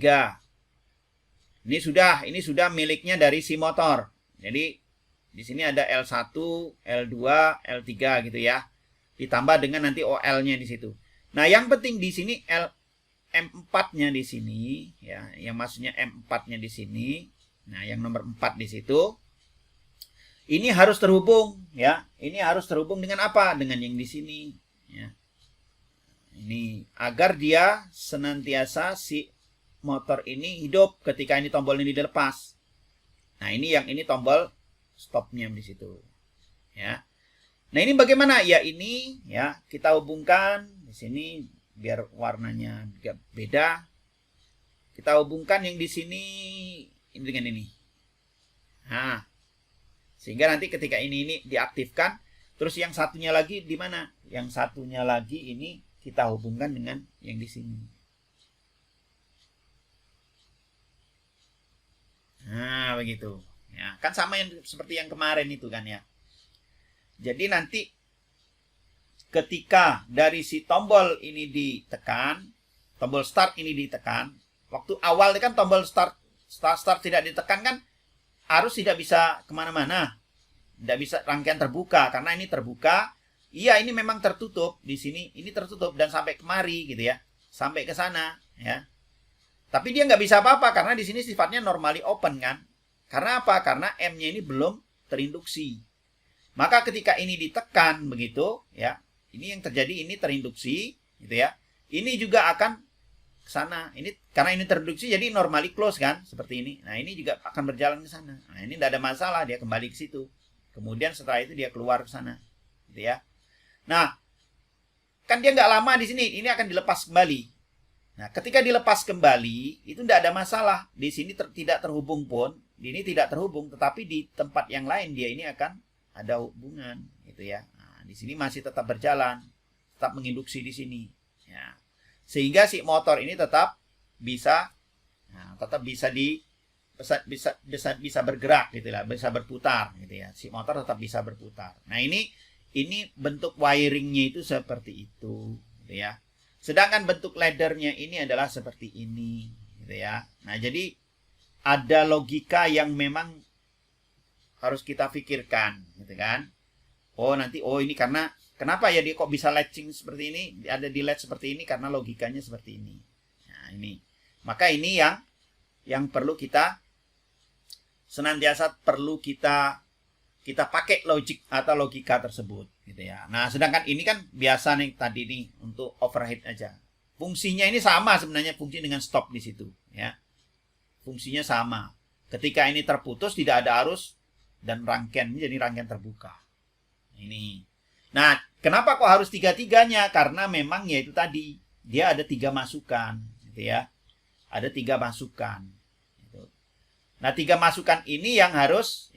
Ini sudah miliknya dari si motor. Jadi di sini ada L1, L2, L3 gitu ya. Ditambah dengan nanti OL-nya di situ. Nah, yang penting di sini M4-nya di sini ya, yang maksudnya M4-nya di sini. Nah, yang nomor 4 di situ. Ini harus terhubung ya. Ini harus terhubung dengan apa? Dengan yang di sini ya. Ini agar dia senantiasa si motor ini hidup ketika ini tombol ini dilepas. Nah, ini tombol stopnya di situ. Ya. Nah, ini bagaimana? Ya, ini ya kita hubungkan di sini biar warnanya juga beda. Kita hubungkan yang di sini ini dengan ini. Nah, sehingga nanti ketika ini diaktifkan, terus yang satunya lagi di mana? Yang satunya lagi ini kita hubungkan dengan yang di sini. Nah, begitu. Ya, kan sama yang seperti yang kemarin itu kan ya. Jadi nanti ketika dari si tombol ini ditekan, tombol start ini ditekan, waktu awal kan tombol start tidak ditekan kan arus tidak bisa kemana-mana, tidak bisa rangkaian terbuka karena ini terbuka. Iya, ini memang tertutup di sini, ini tertutup dan sampai kemari gitu ya, sampai ke sana ya. Tapi dia nggak bisa apa-apa karena di sini sifatnya normally open kan. Karena apa? Karena M-nya ini belum terinduksi. Maka ketika ini ditekan begitu ya, ini yang terjadi ini terinduksi gitu ya. Ini juga akan ke sana. Ini karena ini terinduksi jadi normally close kan, seperti ini. Nah, ini juga akan berjalan ke sana. Nah, ini tidak ada masalah, dia kembali ke situ. Kemudian setelah itu dia keluar ke sana. Gitu ya. Nah, kan dia nggak lama di sini, ini akan dilepas kembali. Nah, ketika dilepas kembali, itu tidak ada masalah. Di sini tidak terhubung pun, ini tidak terhubung, tetapi di tempat yang lain dia ini akan ada hubungan, gitu ya. Nah, di sini masih tetap berjalan, tetap menginduksi di sini. Ya. Sehingga si motor ini tetap bisa, bisa bergerak, gitu lah, bisa berputar, gitu ya. Si motor tetap bisa berputar. Nah, ini bentuk wiringnya itu seperti itu, gitu ya. Sedangkan bentuk laddernya ini adalah seperti ini, gitu ya. Nah, jadi ada logika yang memang harus kita pikirkan, gitu kan. Ini karena kenapa ya dia kok bisa latching seperti ini, ada di latch seperti ini karena logikanya seperti ini. Nah, ini. Maka ini yang perlu kita senantiasa kita pakai logik atau logika tersebut gitu ya. Nah, sedangkan ini kan biasa nih tadi nih untuk overhead aja. Fungsinya ini sama sebenarnya, fungsi dengan stop di situ ya. Fungsinya sama. Ketika ini terputus tidak ada arus dan rangkaian ini jadi rangkaian terbuka. Ini. Nah, kenapa kok harus tiga-tiganya? Karena memang ya itu tadi dia ada 3 masukan gitu ya. Ada 3 masukan gitu. Nah, 3 masukan ini yang harus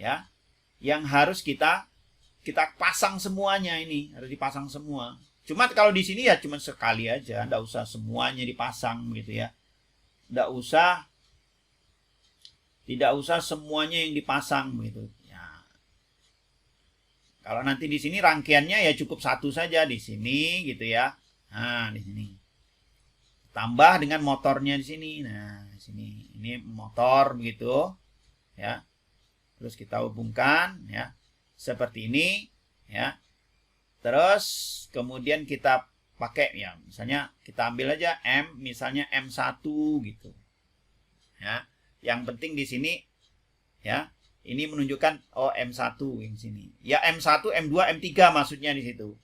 kita pasang semuanya, ini harus dipasang semua. Cuma kalau di sini ya cuma sekali aja, enggak usah semuanya dipasang gitu ya. Tidak usah semuanya yang dipasang gitu. Ya. Kalau nanti di sini rangkaiannya ya cukup 1 saja di sini gitu ya. Nah, di sini. Tambah dengan motornya di sini. Nah, di sini ini motor begitu ya. Terus kita hubungkan ya seperti ini ya. Terus kemudian kita pakai ya, misalnya kita ambil aja misalnya M1 gitu. Ya. Yang penting di sini ya, ini menunjukkan M1 yang sini. Ya M1, M2, M3 maksudnya di situ.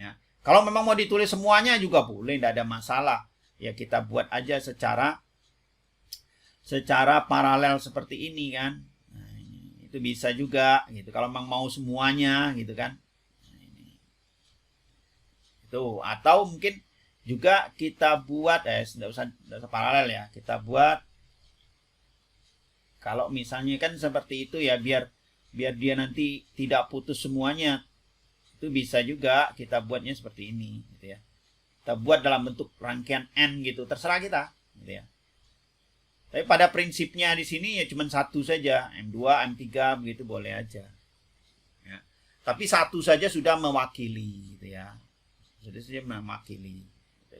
Ya. Kalau memang mau ditulis semuanya juga boleh, tidak ada masalah. Ya kita buat aja secara paralel seperti ini kan. Itu bisa juga gitu kalau memang mau semuanya gitu kan. Nah, Tuh, atau mungkin juga kita buat tidak usah paralel ya. Kita buat kalau misalnya kan seperti itu ya, biar dia nanti tidak putus semuanya. Itu bisa juga kita buatnya seperti ini gitu ya. Kita buat dalam bentuk rangkaian N gitu, terserah kita gitu ya. Tapi pada prinsipnya di sini ya cuma satu saja, M2, M3 begitu boleh aja. Ya. Tapi satu saja sudah mewakili gitu ya. Sudah saja mewakili. Gitu.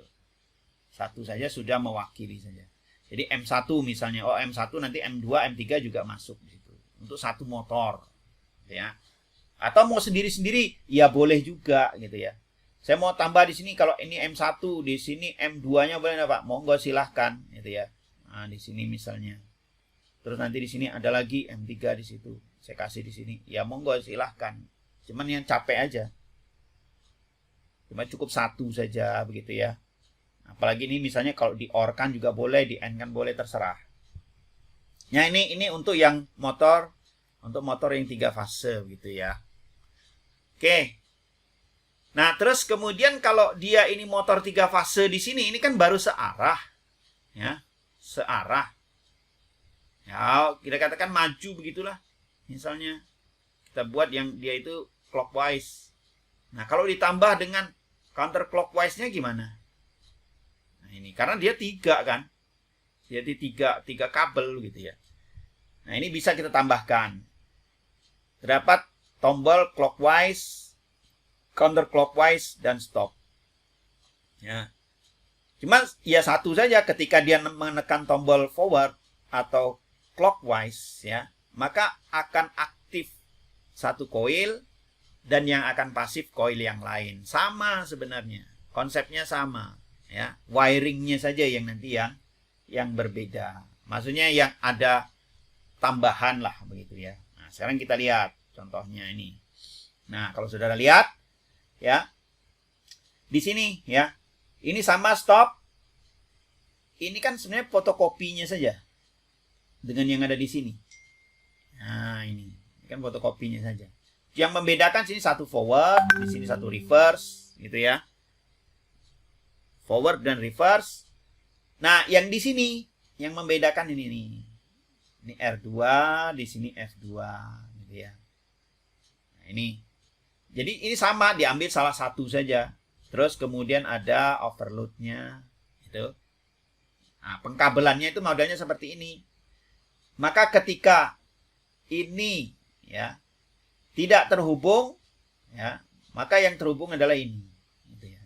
Satu saja sudah mewakili saja. Jadi M1 misalnya, oh M1 nanti M2, M3 juga masuk di situ. Untuk satu motor gitu ya. Atau mau sendiri-sendiri ya boleh juga gitu ya. Saya mau tambah di sini kalau ini M1, di sini M2-nya boleh enggak, Pak? Monggo silahkan gitu ya. Nah, di sini misalnya. Terus nanti di sini ada lagi M3 di situ. Saya kasih di sini. Ya monggo silahkan. Cuman yang capek aja. Cuma cukup satu saja begitu ya. Apalagi ini misalnya kalau di OR kan juga boleh, di N kan boleh, terserah. Ya ini untuk yang motor, untuk motor yang 3 fase gitu ya. Oke. Nah, terus kemudian kalau dia ini motor 3 fase di sini, ini kan baru searah. Ya. Searah. Ya, kita katakan maju begitulah. Misalnya kita buat yang dia itu clockwise. Nah, kalau ditambah dengan counter clockwise-nya gimana? Nah, ini karena dia 3 kan. Jadi 3 kabel gitu ya. Nah, ini bisa kita tambahkan. Terdapat tombol clockwise, counter clockwise dan stop. Ya. Cuma ya satu saja, ketika dia menekan tombol forward atau clockwise ya, maka akan aktif satu koil dan yang akan pasif koil yang lain. Sama sebenarnya. Konsepnya sama ya. Wiringnya saja yang nanti yang berbeda. Maksudnya yang ada tambahan lah begitu ya. Nah, sekarang kita lihat contohnya ini. Nah, kalau saudara lihat ya. Di sini ya. Ini sama stop. Ini kan sebenarnya fotokopinya saja dengan yang ada di sini. Nah, ini kan fotokopinya saja. Yang membedakan sini satu forward, di sini satu reverse, gitu ya. Forward dan reverse. Nah, yang di sini yang membedakan ini nih. Ini R2, di sini F2, gitu ya. Nah, ini. Jadi ini sama, diambil salah satu saja. Terus kemudian ada overload-nya, gitu. Nah, pengkabelannya itu modelnya seperti ini. Maka ketika ini ya tidak terhubung ya, maka yang terhubung adalah ini gitu ya.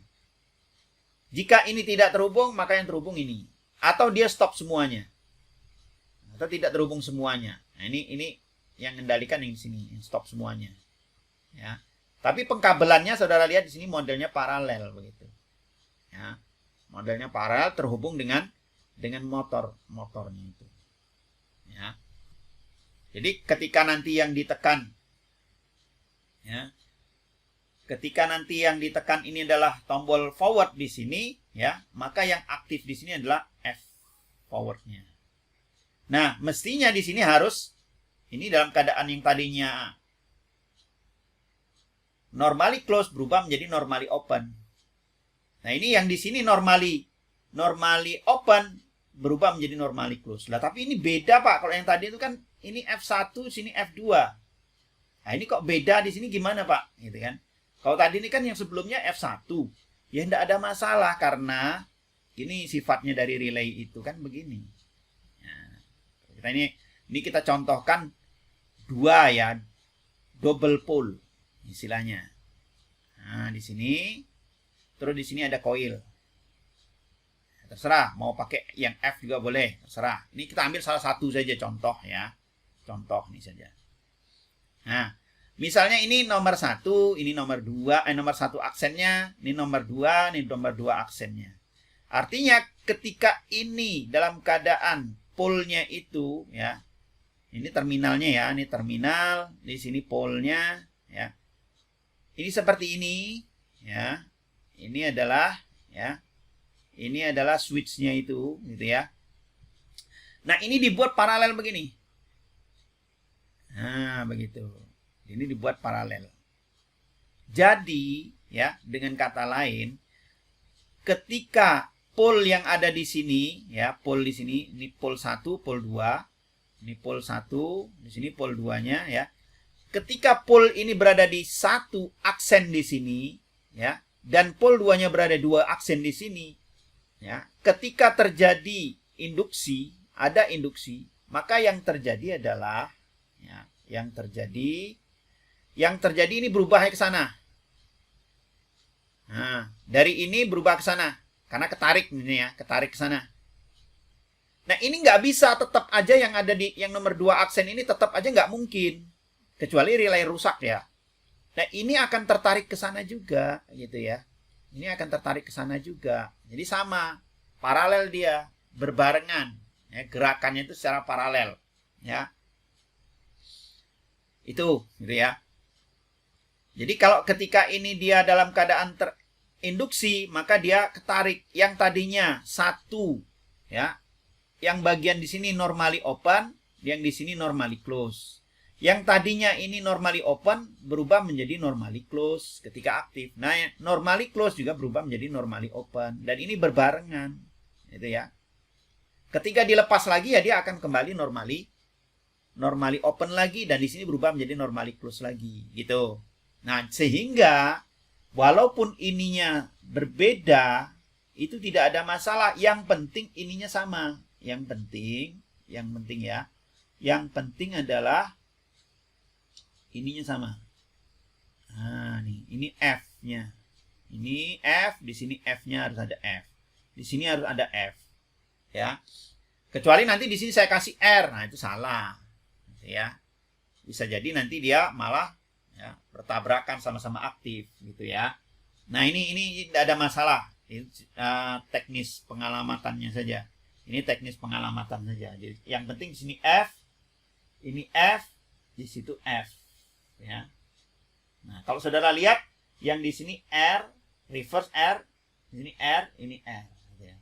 Jika ini tidak terhubung, maka yang terhubung ini, atau dia stop semuanya atau tidak terhubung semuanya. Nah, ini yang mengendalikan yang di sini, yang stop semuanya ya. Tapi pengkabelannya saudara lihat di sini modelnya paralel begitu ya. Modelnya paralel terhubung dengan motornya itu ya. Jadi ketika nanti yang ditekan ya, ketika nanti yang ditekan ini adalah tombol forward di sini ya, maka yang aktif di sini adalah F forwardnya. Nah, mestinya di sini harus ini dalam keadaan yang tadinya normally close berubah menjadi normally open. Nah, ini yang di sini normally open berubah menjadi normally close. Lah, tapi ini beda, Pak. Kalau yang tadi itu kan ini F1, sini F2. Nah, ini kok beda di sini gimana, Pak? Gitu kan. Kalau tadi ini kan yang sebelumnya F1. Ya tidak ada masalah karena ini sifatnya dari relay itu kan begini. Nah, ini kita contohkan 2 ya. Double pole istilahnya. Nah, di sini terus di sini ada koil. Terserah mau pakai yang F juga boleh, terserah. Ini kita ambil salah satu saja contoh ya. Contoh ini saja. Nah, misalnya ini nomor 1, ini nomor 2, nomor 1 aksennya, ini nomor 2, ini nomor 2 aksennya. Artinya ketika ini dalam keadaan pole-nya itu ya. Ini terminalnya ya, ini terminal, di sini pole-nya ya. Ini seperti ini ya. Ini adalah ya. Ini adalah switch-nya itu gitu ya. Nah, ini dibuat paralel begini. Nah, begitu. Ini dibuat paralel. Jadi, ya, dengan kata lain, ketika pol yang ada di sini, ya, pol di sini, ini pol 1, pol 2, ini pol 1, di sini pol 2-nya, ya. Ketika pol ini berada di satu aksen di sini, ya, dan pol 2-nya berada 2 aksen di sini, ya. Ketika terjadi induksi, ada induksi, maka yang terjadi adalah, ya, yang terjadi ini berubah ke sana. Nah, dari ini berubah ke sana karena ketarik ini ya, ketarik ke sana. Nah, ini nggak bisa tetap aja yang ada di yang nomor 2 aksen ini tetap aja nggak mungkin. Kecuali relay rusak ya. Nah, ini akan tertarik ke sana juga gitu ya. Ini akan tertarik ke sana juga. Jadi sama, paralel dia, berbarengan. Ya, gerakannya itu secara paralel, ya. Itu gitu ya. Jadi kalau ketika ini dia dalam keadaan terinduksi, maka dia ketarik yang tadinya satu, ya. Yang bagian di sini normally open, yang di sini normally close. Yang tadinya ini normally open berubah menjadi normally close ketika aktif. Nah, normally close juga berubah menjadi normally open dan ini berbarengan, gitu ya. Ketika dilepas lagi ya dia akan kembali normally open lagi dan di sini berubah menjadi normally close lagi, gitu. Nah, sehingga walaupun ininya berbeda, itu tidak ada masalah. Yang penting ininya sama. Yang penting ya. Yang penting adalah ininya sama. Nah, nih, ini F-nya. Ini F, di sini F-nya harus ada F. Di sini harus ada F. Ya. Kecuali nanti di sini saya kasih R. Nah, itu salah. Ya. Bisa jadi nanti dia malah ya, bertabrakan sama-sama aktif gitu ya. Nah, ini tidak ada masalah. Ini teknis pengalamatannya saja. Ini teknis pengalamatan saja. Jadi yang penting di sini F, ini F, di situ F, ya. Nah, kalau saudara lihat yang di sini R, reverse R, di sini R, ini R. Ya.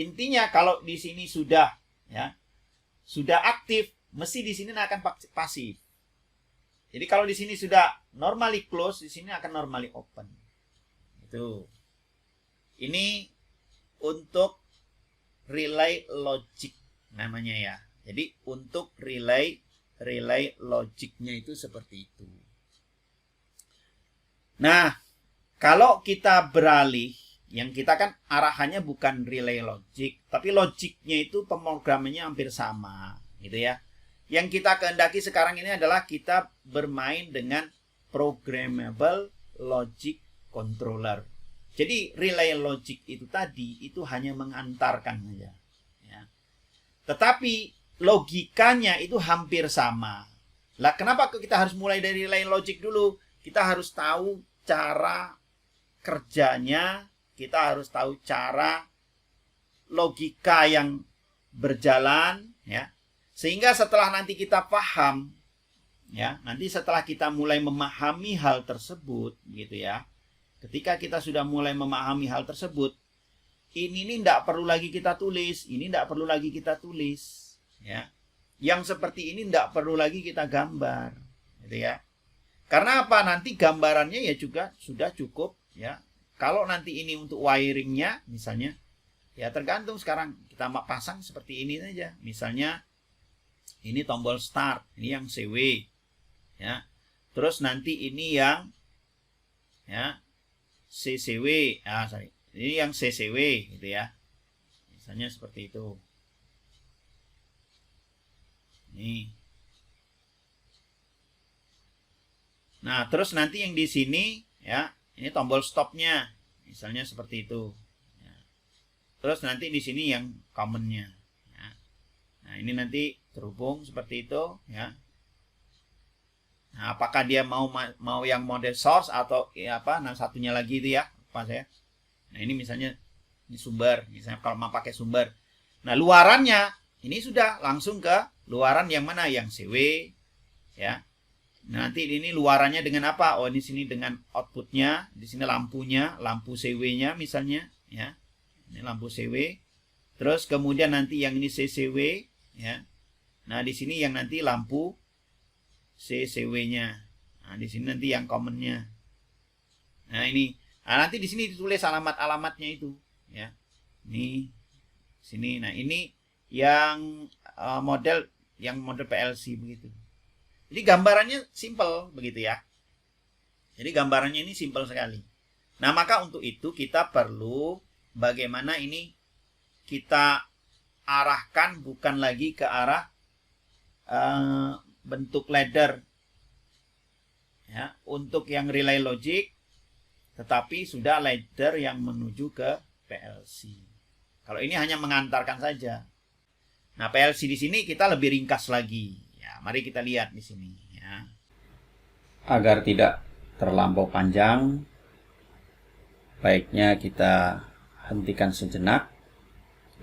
Intinya kalau di sini sudah, ya, sudah aktif, mesti di sini akan pasif. Jadi kalau di sini sudah normally close, di sini akan normally open. Itu. Ini untuk relay logic namanya ya. Jadi untuk relay logiknya itu seperti itu. Nah, kalau kita beralih, yang kita kan arahannya bukan relay logic, tapi logiknya itu pemrogramannya hampir sama, gitu ya. Yang kita kehendaki sekarang ini adalah kita bermain dengan programmable logic controller. Jadi relay logic itu tadi itu hanya mengantarkan saja, ya. Tetapi logikanya itu hampir sama. Lah, kenapa kita harus mulai dari relay logic dulu? Kita harus tahu cara kerjanya, kita harus tahu cara logika yang berjalan, ya. Sehingga setelah nanti kita paham, ya, nanti setelah kita mulai memahami hal tersebut, gitu ya. Ketika kita sudah mulai memahami hal tersebut, ini tidak perlu lagi kita tulis, ini tidak perlu lagi kita tulis, ya. Yang seperti ini tidak perlu lagi kita gambar, gitu ya. Karena apa? Nanti gambarannya ya juga sudah cukup, ya. Kalau nanti ini untuk wiringnya, misalnya, ya tergantung sekarang kita pasang seperti ini saja. Misalnya, ini tombol start, ini yang CW, ya. Terus nanti ini yang, ya, CCW, ini yang CCW gitu ya. Misalnya seperti itu. Nih. Nah, terus nanti yang di sini ya, ini tombol stopnya. Misalnya seperti itu. Ya. Terus nanti di sini yang commonnya. Ya. Nah, ini nanti terhubung seperti itu ya. Nah, apakah dia mau yang model source atau ya apa? Nah, satunya lagi itu ya, apa saya? Nah, ini misalnya ini sumber, misalnya kalau mau pakai sumber. Nah, luarannya ini sudah langsung ke luaran yang mana? Yang CW, ya. Nah, nanti ini luarannya dengan apa? Oh, di sini dengan outputnya, di sini lampunya, lampu CW-nya misalnya, ya. Ini lampu CW. Terus kemudian nanti yang ini CCW, ya. Nah, di sini yang nanti lampu CCW-nya. Nah, di sini nanti yang commonnya. Nah, ini. Nah, nanti di sini ditulis alamat-alamatnya itu, ya. Ini sini. Nah, ini yang model PLC begitu. Jadi gambarannya simple begitu ya. Jadi gambarannya ini simple sekali. Nah, maka untuk itu kita perlu bagaimana ini kita arahkan bukan lagi ke arah bentuk ladder ya, untuk yang relay logic, tetapi sudah ladder yang menuju ke PLC. Kalau ini hanya mengantarkan saja. Nah, PLC di sini kita lebih ringkas lagi. Ya, mari kita lihat di sini ya. Agar tidak terlampau panjang, baiknya kita hentikan sejenak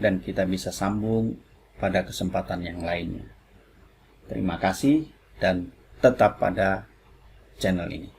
dan kita bisa sambung pada kesempatan yang lainnya. Terima kasih dan tetap pada channel ini.